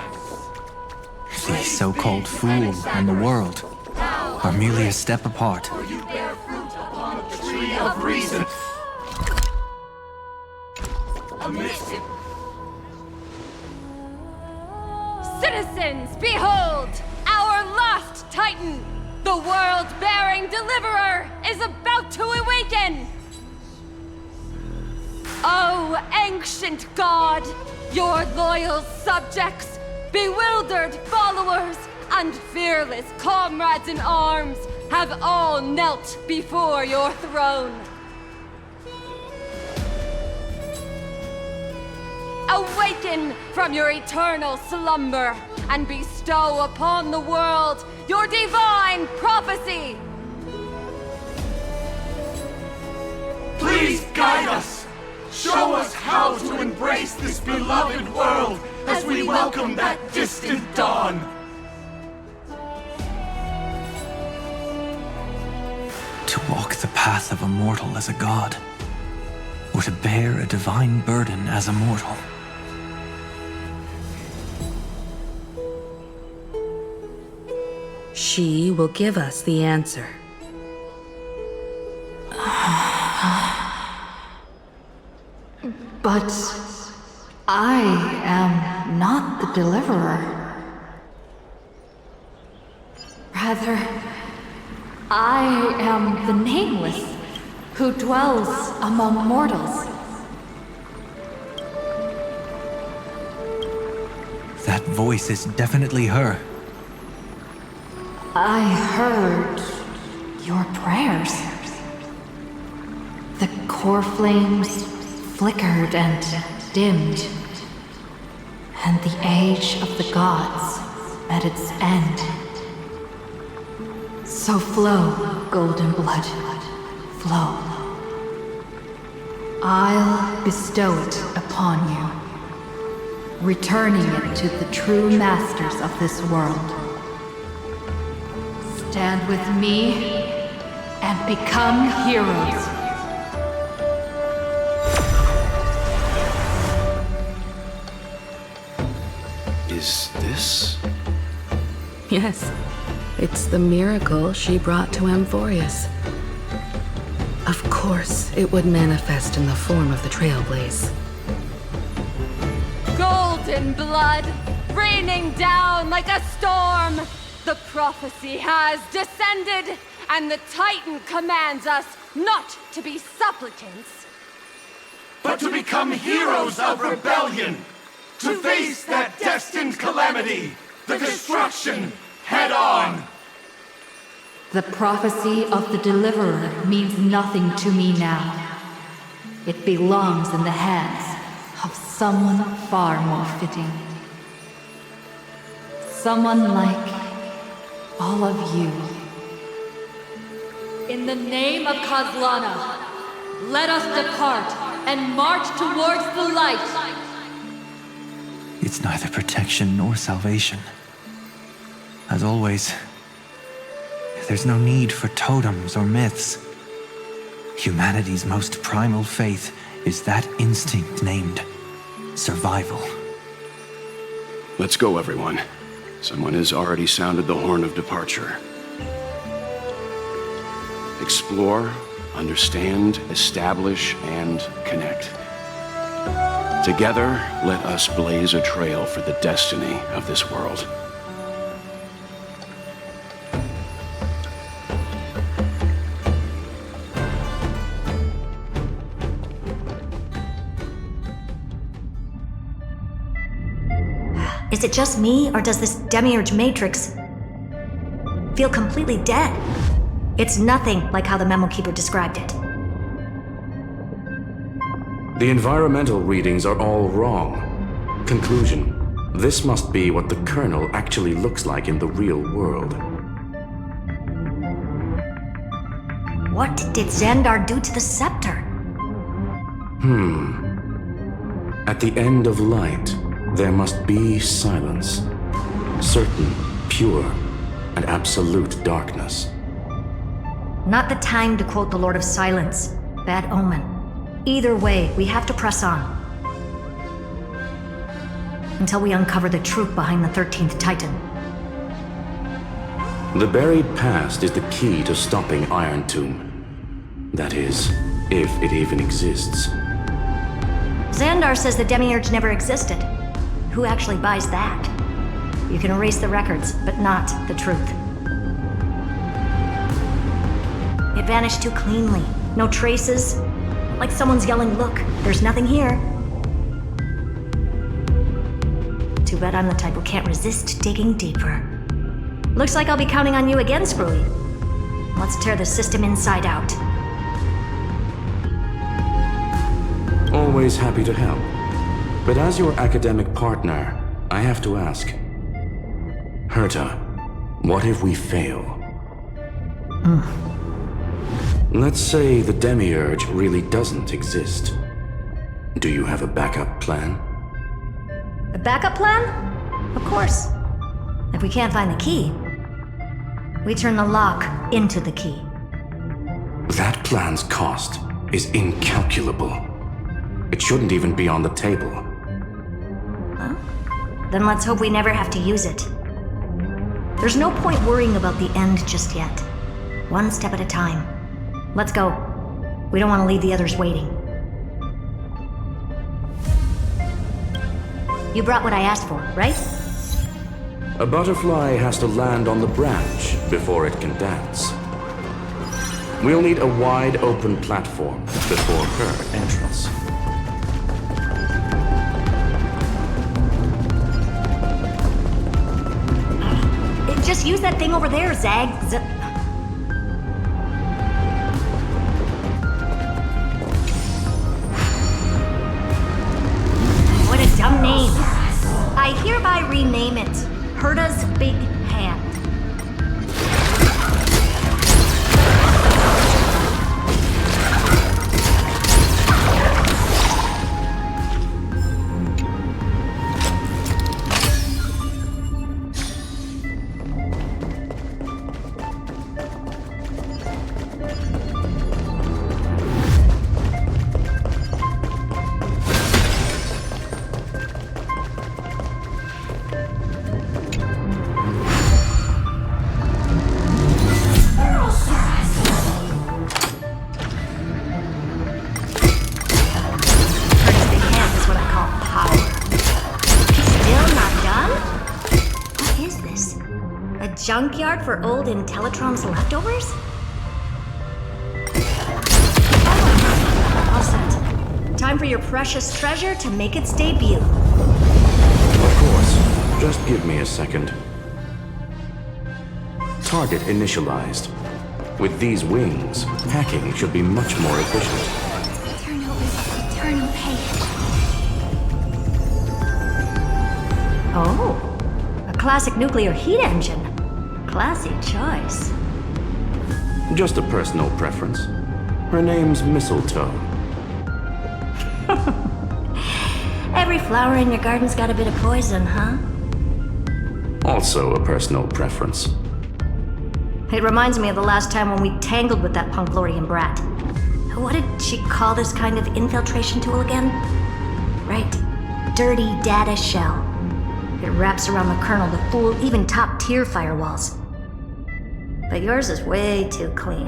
The so-called fool and the world are merely a step apart. Tree of reason. Citizens, behold! Our last Titan, the world-bearing deliverer, is about to awaken! Oh, ancient god, your loyal subjects, bewildered followers, and fearless comrades in arms have all knelt before your throne. Awaken from your eternal slumber and bestow upon the world your divine prophecy! Please guide us! Show us how to embrace this beloved world as we welcome that distant dawn! To walk the path of a mortal as a god, or to bear a divine burden as a mortal. She will give us the answer. But I am not the deliverer. Rather, I am the Nameless, who dwells among mortals. That voice is definitely her. I heard your prayers. The core flames flickered and dimmed, and the age of the gods at its end. So flow, golden blood, flow. I'll bestow it upon you, returning it to the true masters of this world. Stand with me and become heroes. Is this? Yes, it's the miracle she brought to Amphoreus. Of course, it would manifest in the form of the Trailblaze. Golden blood, raining down like a storm! The prophecy has descended, and the Titan commands us not to be supplicants, but to become heroes of rebellion! To face that destined calamity, the destruction, head on! The prophecy of the Deliverer means nothing to me now. It belongs in the hands of someone far more fitting. Someone like all of you. In the name of Kozlana, let us depart and march towards the light. It's neither protection nor salvation. As always, there's no need for totems or myths. Humanity's most primal faith is that instinct named survival. Let's go, everyone. Someone has already sounded the horn of departure. Explore, understand, establish, and connect. Together, let us blaze a trail for the destiny of this world. Is it just me, or does this Demiurge matrix feel completely dead? It's nothing like how the memo keeper described it. The environmental readings are all wrong. Conclusion: this must be what the kernel actually looks like in the real world. What did Xandar do to the scepter? At the end of light, there must be silence. Certain, pure, and absolute darkness. Not the time to quote the Lord of Silence. Bad omen. Either way, we have to press on. Until we uncover the truth behind the 13th Titan. The buried past is the key to stopping Iron Tomb. That is, if it even exists. Xandar says the Demiurge never existed. Who actually buys that? You can erase the records, but not the truth. It vanished too cleanly. No traces. Like someone's yelling, "Look, there's nothing here." Too bad I'm the type who can't resist digging deeper. Looks like I'll be counting on you again, Screwy. Let's tear the system inside out. Always happy to help. But as your academic partner, I have to ask. Herta, what if we fail? Let's say the Demiurge really doesn't exist. Do you have a backup plan? A backup plan? Of course. If we can't find the key, we turn the lock into the key. That plan's cost is incalculable. It shouldn't even be on the table. Huh? Then let's hope we never have to use it. There's no point worrying about the end just yet. One step at a time. Let's go. We don't want to leave the others waiting. You brought what I asked for, right? A butterfly has to land on the branch before it can dance. We'll need a wide open platform before her entrance. Just use that thing over there, Zag. What a dumb name. I hereby rename it Herta's Big Hand. Junkyard for old Intellitron's leftovers? All set. Time for your precious treasure to make its debut. Of course. Just give me a second. Target initialized. With these wings, hacking should be much more efficient. Turn over the eternal page. Oh, a classic nuclear heat engine. Classy choice. Just a personal preference. Her name's Mistletoe. every flower in your garden's got a bit of poison, huh? Also a personal preference. It reminds me of the last time when we tangled with that Punklorian brat. What did she call this kind of infiltration tool again? Right. Dirty data shell. It wraps around the kernel to fool even top-tier firewalls. But yours is way too clean.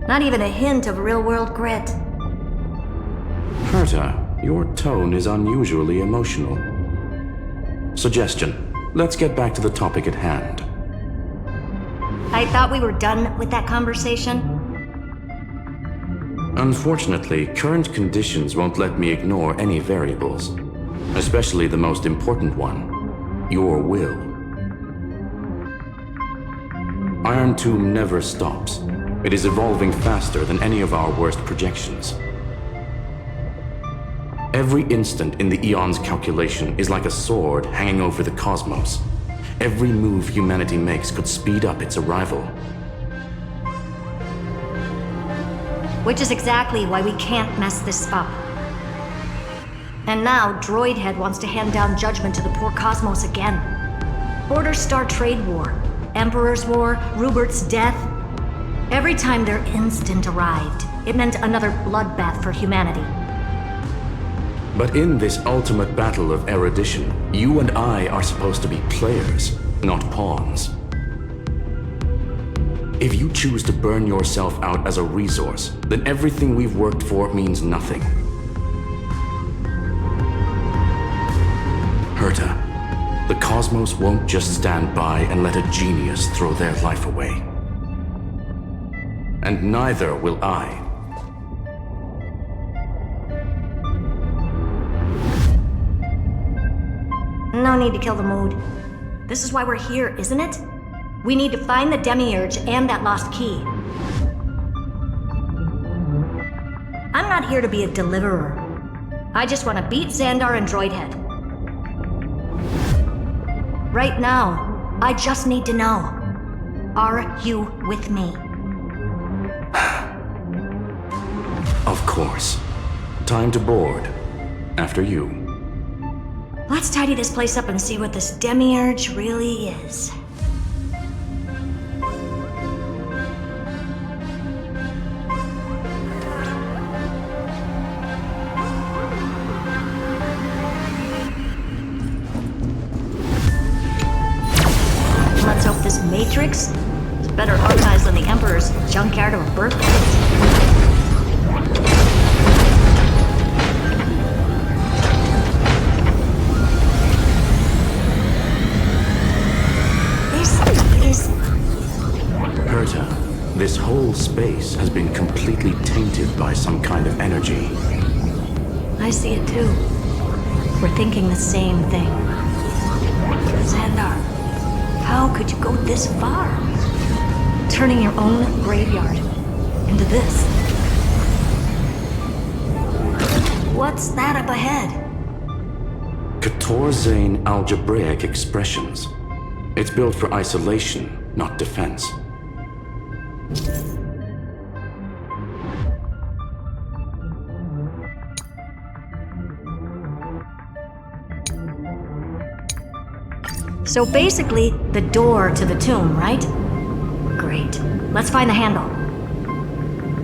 Not even a hint of real-world grit. Herta, your tone is unusually emotional. Suggestion. Let's get back to the topic at hand. I thought we were done with that conversation. Unfortunately, current conditions won't let me ignore any variables. Especially the most important one. Your will. Iron Tomb never stops. It is evolving faster than any of our worst projections. Every instant in the Eon's calculation is like a sword hanging over the cosmos. Every move humanity makes could speed up its arrival. Which is exactly why we can't mess this up. And now, Droidhead wants to hand down judgment to the poor cosmos again. Border Star Trade War, Emperor's War, Rupert's death. Every time their instant arrived, it meant another bloodbath for humanity. But in this ultimate battle of erudition, you and I are supposed to be players, not pawns. If you choose to burn yourself out as a resource, then everything we've worked for means nothing. Herta, the cosmos won't just stand by and let a genius throw their life away. And neither will I. No need to kill the mood. This is why we're here, isn't it? We need to find the Demiurge and that lost key. I'm not here to be a deliverer. I just want to beat Xandar and Droidhead. Right now, I just need to know. Are you with me? Of course. Time to board. After you. Let's tidy this place up and see what this Demiurge really is. Let's hope this Matrix is better organized than the Emperor's junkyard of a birthplace. Herta, this whole space has been completely tainted by some kind of energy. I see it too. We're thinking the same thing. Xandar, how could you go this far? Turning your own graveyard into this. What's that up ahead? Catorzane algebraic expressions. It's built for isolation, not defense. So basically, the door to the tomb, right? Great. Let's find the handle.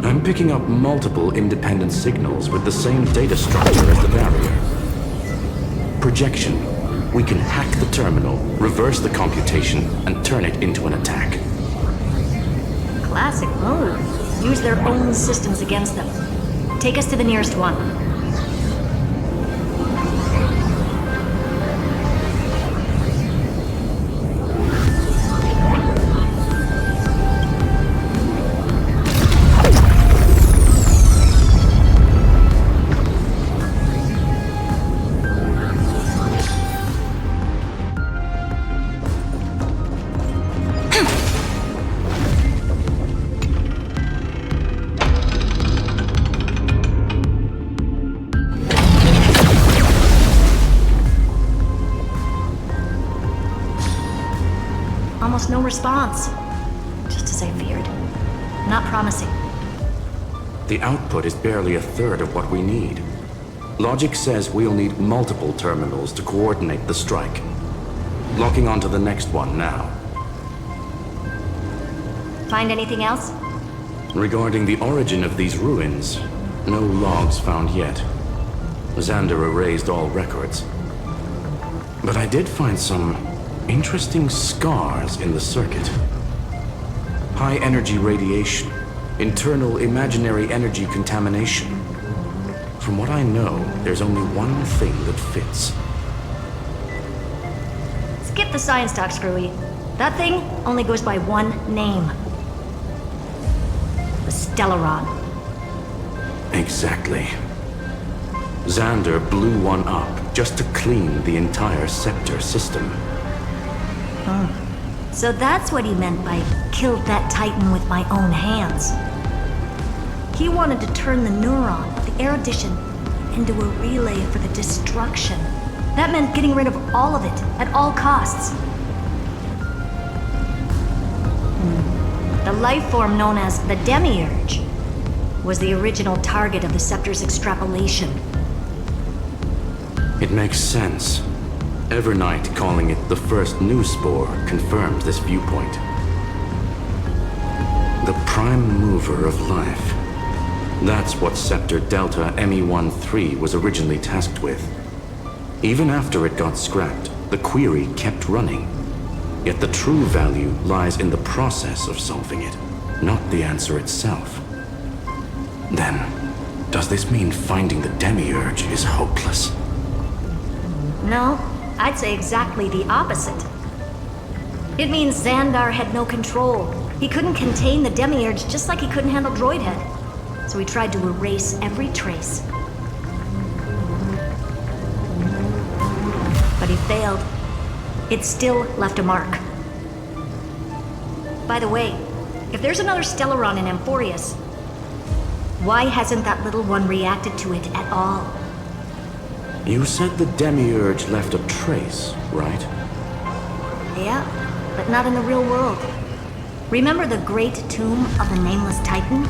I'm picking up multiple independent signals with the same data structure as the barrier. Projection. We can hack the terminal, reverse the computation, and turn it into an attack. Classic move. Use their own systems against them. Take us to the nearest one. Almost no response. Just as I feared. Not promising. The output is barely a third of what we need. Logic says we'll need multiple terminals to coordinate the strike. Locking onto the next one now. Find anything else? Regarding the origin of these ruins, no logs found yet. Xander erased all records. But I did find some interesting scars in the circuit. High energy radiation, internal imaginary energy contamination. From what I know, there's only one thing that fits. Skip the science talk, Screwy. That thing only goes by one name. The Stellaron. Exactly. Xander blew one up just to clean the entire Scepter system. So that's what he meant by killed that Titan with my own hands. He wanted to turn the neuron, the erudition, into a relay for the destruction. That meant getting rid of all of it, at all costs. The life form known as the Demiurge was the original target of the Scepter's extrapolation. It makes sense. Evernight calling it the first new spore confirmed this viewpoint. The prime mover of life. That's what Scepter Delta ME-13 was originally tasked with. Even after it got scrapped, the query kept running. Yet the true value lies in the process of solving it, not the answer itself. Then, does this mean finding the Demiurge is hopeless? No, I'd say exactly the opposite. It means Xandar had no control. He couldn't contain the Demiurge just like he couldn't handle Droidhead. So he tried to erase every trace. But he failed. It still left a mark. By the way, if there's another Stellaron in Amphoreus, why hasn't that little one reacted to it at all? You said the Demiurge left a trace, right? Yeah, but not in the real world. Remember the great tomb of the Nameless Titan?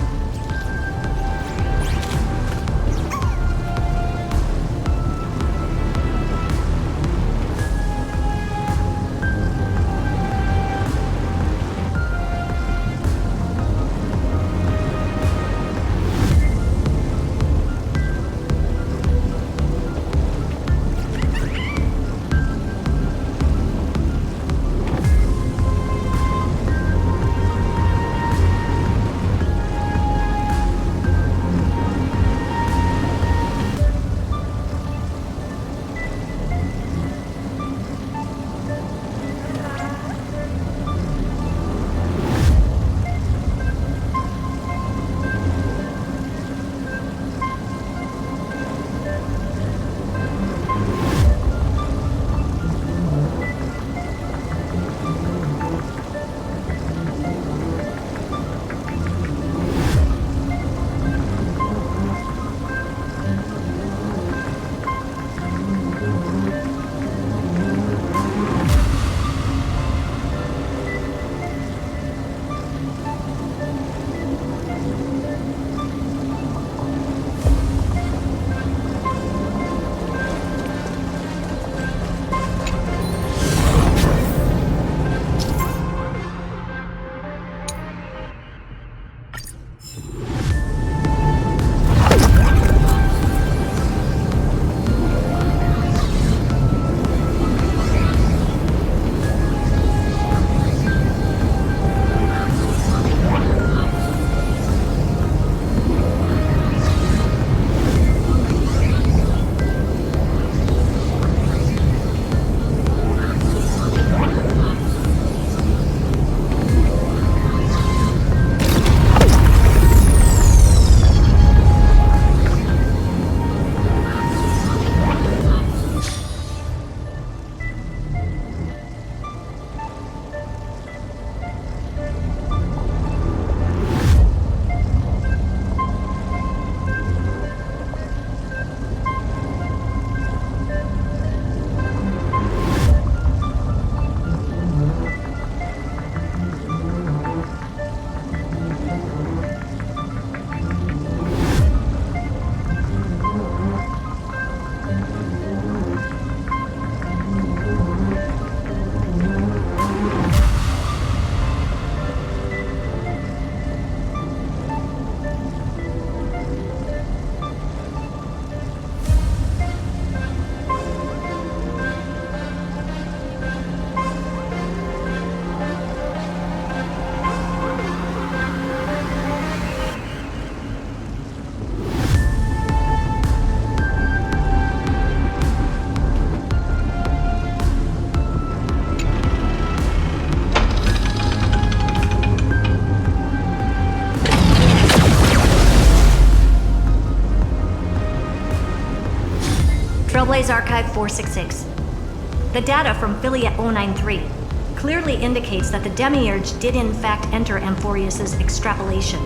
Source Archive 466. The data from Philia 093 clearly indicates that the Demiurge did in fact enter Amphoreus' extrapolation.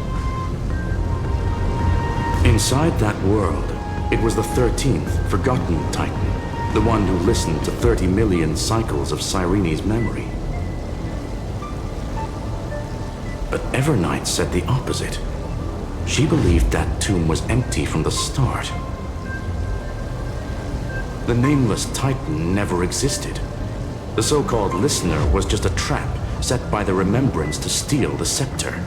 Inside that world, it was the 13th, forgotten Titan, the one who listened to 30 million cycles of Cyrene's memory. But Evernight said the opposite. She believed that tomb was empty from the start. The nameless Titan never existed. The so-called listener was just a trap set by the Remembrance to steal the scepter.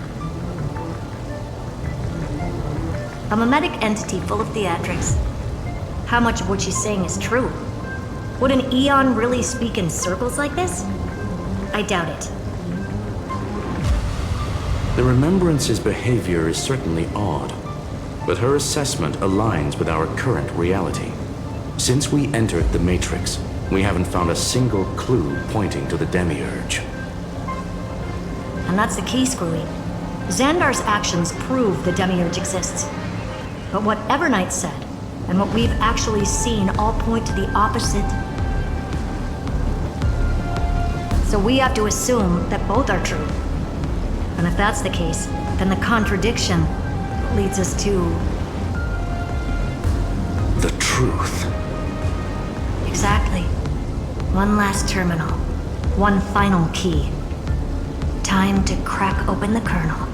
A mimetic entity full of theatrics. How much of what she's saying is true? Would an Eon really speak in circles like this? I doubt it. The Remembrance's behavior is certainly odd, but her assessment aligns with our current reality. Since we entered the Matrix, we haven't found a single clue pointing to the Demiurge. And that's the key, Screwy. Xandar's actions prove the Demiurge exists. But what Evernight said, and what we've actually seen all point to the opposite. So we have to assume that both are true. And if that's the case, then the contradiction leads us to... the truth. Exactly. One last terminal. One final key. Time to crack open the kernel.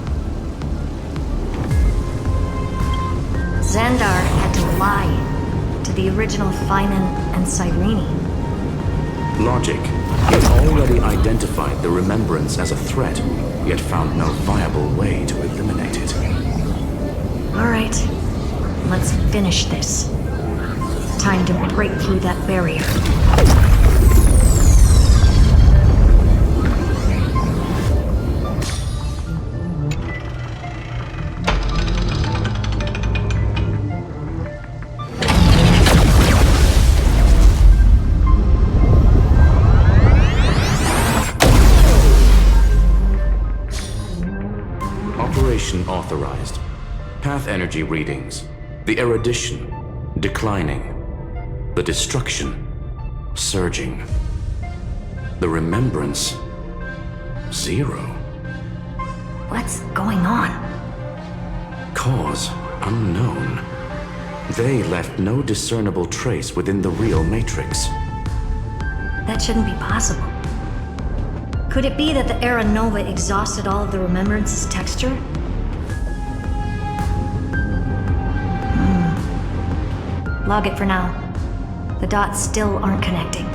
Xandar had to lie to the original Finan and Cyrene. Logic. He already identified the Remembrance as a threat, yet found no viable way to eliminate it. All right. Let's finish this. Time to break through that barrier. Operation authorized. Path energy readings. The erudition declining. The destruction surging. The remembrance 0. What's going on? Cause unknown. They left no discernible trace within the real Matrix. That shouldn't be possible. Could it be that the Era Nova exhausted all of the Remembrance's texture? Log it for now. The dots still aren't connecting.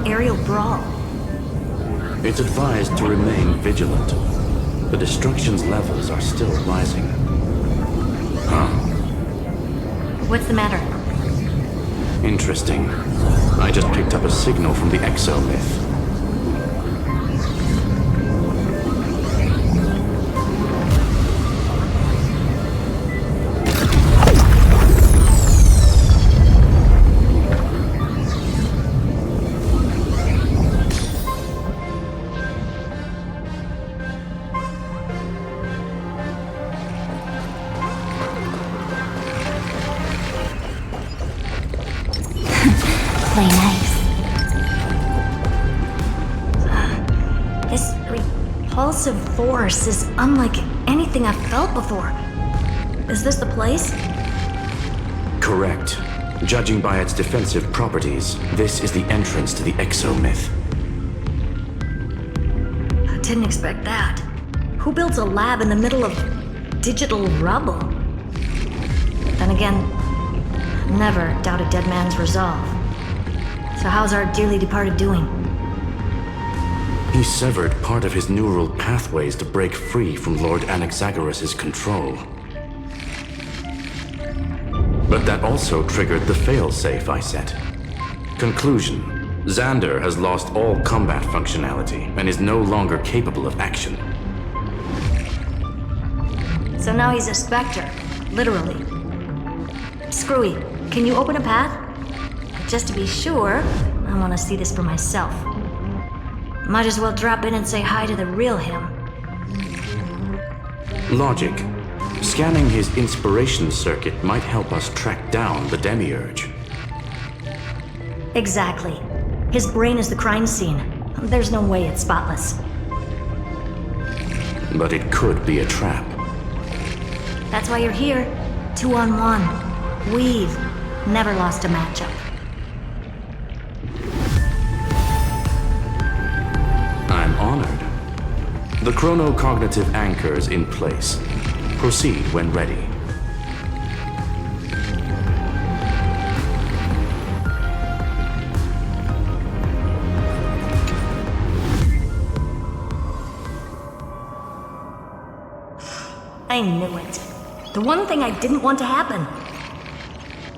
Aerial brawl. It's advised to remain vigilant. The destruction's levels are still rising. Huh. What's the matter? Interesting. I just picked up a signal from the exomyth. Play nice. This repulsive force is unlike anything I've felt before. Is this the place? Correct. Judging by its defensive properties, this is the entrance to the exomyth. I didn't expect that. Who builds a lab in the middle of digital rubble? Then again, never doubt a dead man's resolve. So how's our dearly departed doing? He severed part of his neural pathways to break free from Lord Anaxagoras' control. But that also triggered the failsafe I set. Conclusion: Xander has lost all combat functionality and is no longer capable of action. So now he's a specter, literally. Screwy, can you open a path? Just to be sure, I want to see this for myself. Might as well drop in and say hi to the real him. Logic. Scanning his inspiration circuit might help us track down the Demiurge. Exactly. His brain is the crime scene. There's no way it's spotless. But it could be a trap. That's why you're here. 2-on-1. We've never lost a matchup. I'm honored. The chronocognitive anchor's in place. Proceed when ready. I knew it. The one thing I didn't want to happen.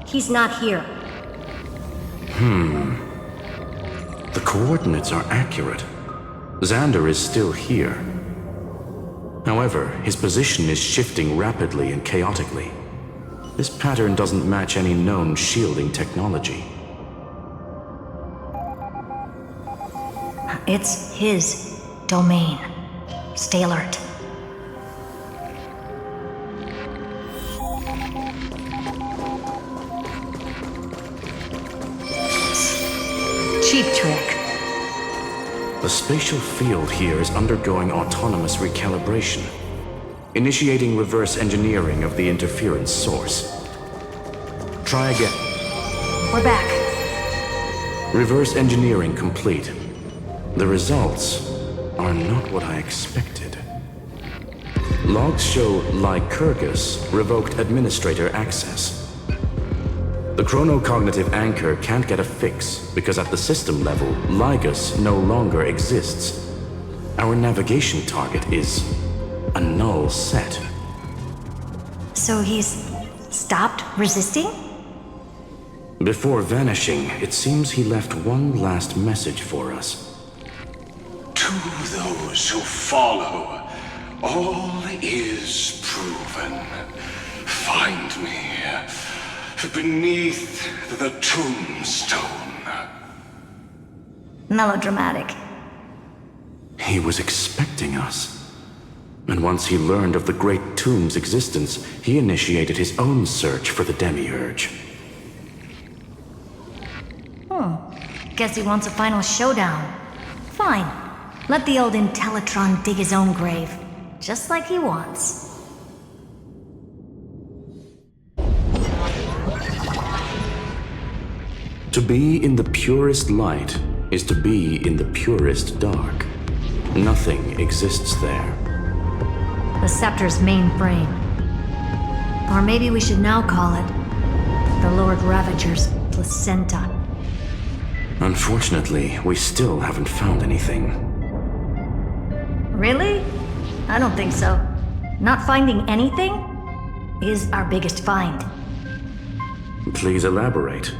He's not here. The coordinates are accurate. Xander is still here. However, his position is shifting rapidly and chaotically. This pattern doesn't match any known shielding technology. It's his domain. Stay alert. Cheap trick. The spatial field here is undergoing autonomous recalibration, initiating reverse engineering of the interference source. Try again. We're back. Reverse engineering complete. The results are not what I expected. Logs show Lycurgus revoked administrator access. The chronocognitive anchor can't get a fix because at the system level, Lygus no longer exists. Our navigation target is a null set. So he's stopped resisting? Before vanishing, it seems he left one last message for us. To those who follow, all is proven. Find me beneath the tombstone. Melodramatic. He was expecting us. And once he learned of the Great Tomb's existence, he initiated his own search for the Demiurge. Guess he wants a final showdown. Fine. Let the old Intellitron dig his own grave. Just like he wants. To be in the purest light is to be in the purest dark. Nothing exists there. The Scepter's mainframe. Or maybe we should now call it the Lord Ravager's placenta. Unfortunately, we still haven't found anything. Really? I don't think so. Not finding anything is our biggest find. Please elaborate.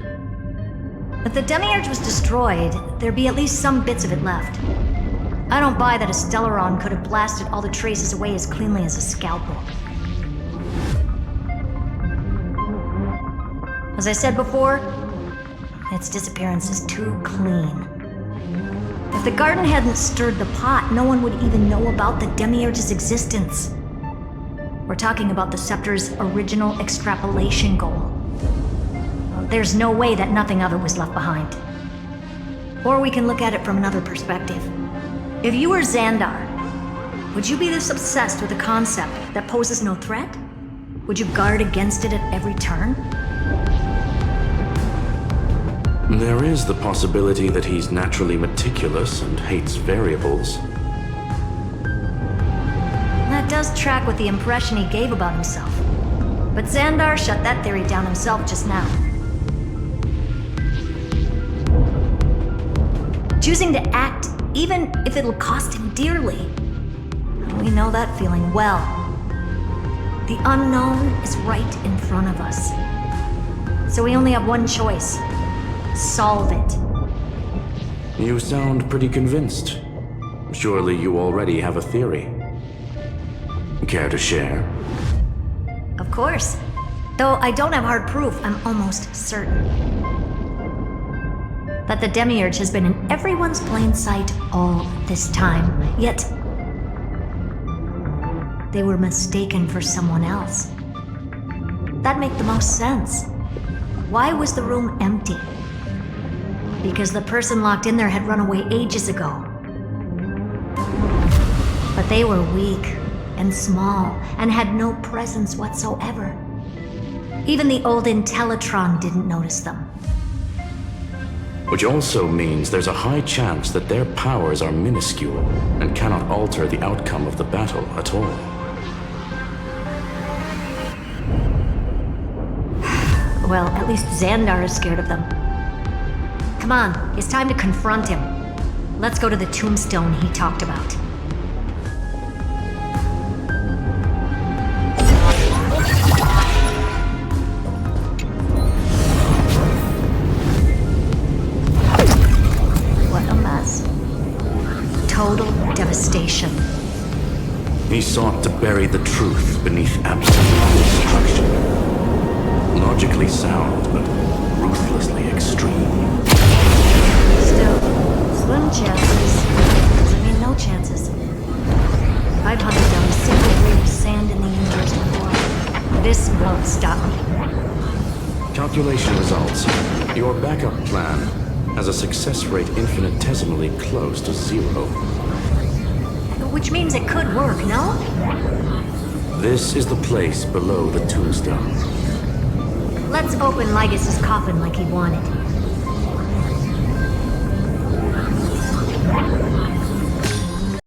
If the Demiurge was destroyed, there'd be at least some bits of it left. I don't buy that a Stellaron could have blasted all the traces away as cleanly as a scalpel. As I said before, its disappearance is too clean. If the garden hadn't stirred the pot, no one would even know about the Demiurge's existence. We're talking about the Scepter's original extrapolation goal. There's no way that nothing of it was left behind. Or we can look at it from another perspective. If you were Xandar, would you be this obsessed with a concept that poses no threat? Would you guard against it at every turn? There is the possibility that he's naturally meticulous and hates variables. That does track with the impression he gave about himself. But Xandar shut that theory down himself just now. Choosing to act, even if it'll cost him dearly. We know that feeling well. The unknown is right in front of us. So we only have one choice. Solve it. You sound pretty convinced. Surely you already have a theory. Care to share? Of course. Though I don't have hard proof, I'm almost certain that the Demiurge has been in everyone's plain sight all this time. Yet, they were mistaken for someone else. That'd make the most sense. Why was the room empty? Because the person locked in there had run away ages ago. But they were weak and small and had no presence whatsoever. Even the old Intellitron didn't notice them. Which also means there's a high chance that their powers are minuscule and cannot alter the outcome of the battle at all. Well, at least Xandar is scared of them. Come on, it's time to confront him. Let's go to the tombstone he talked about. What a mess. Total devastation. He sought to bury the truth beneath absolute destruction. Logically sound, but ruthlessly extreme. Still, slim chances. Doesn't mean no chances. I've hunted down a single grain of sand in the universe before. This won't stop me. Calculation results. Your backup plan has a success rate infinitesimally close to 0. Which means it could work, no? This is the place below the tombstone. Let's open Lygus's coffin like he wanted.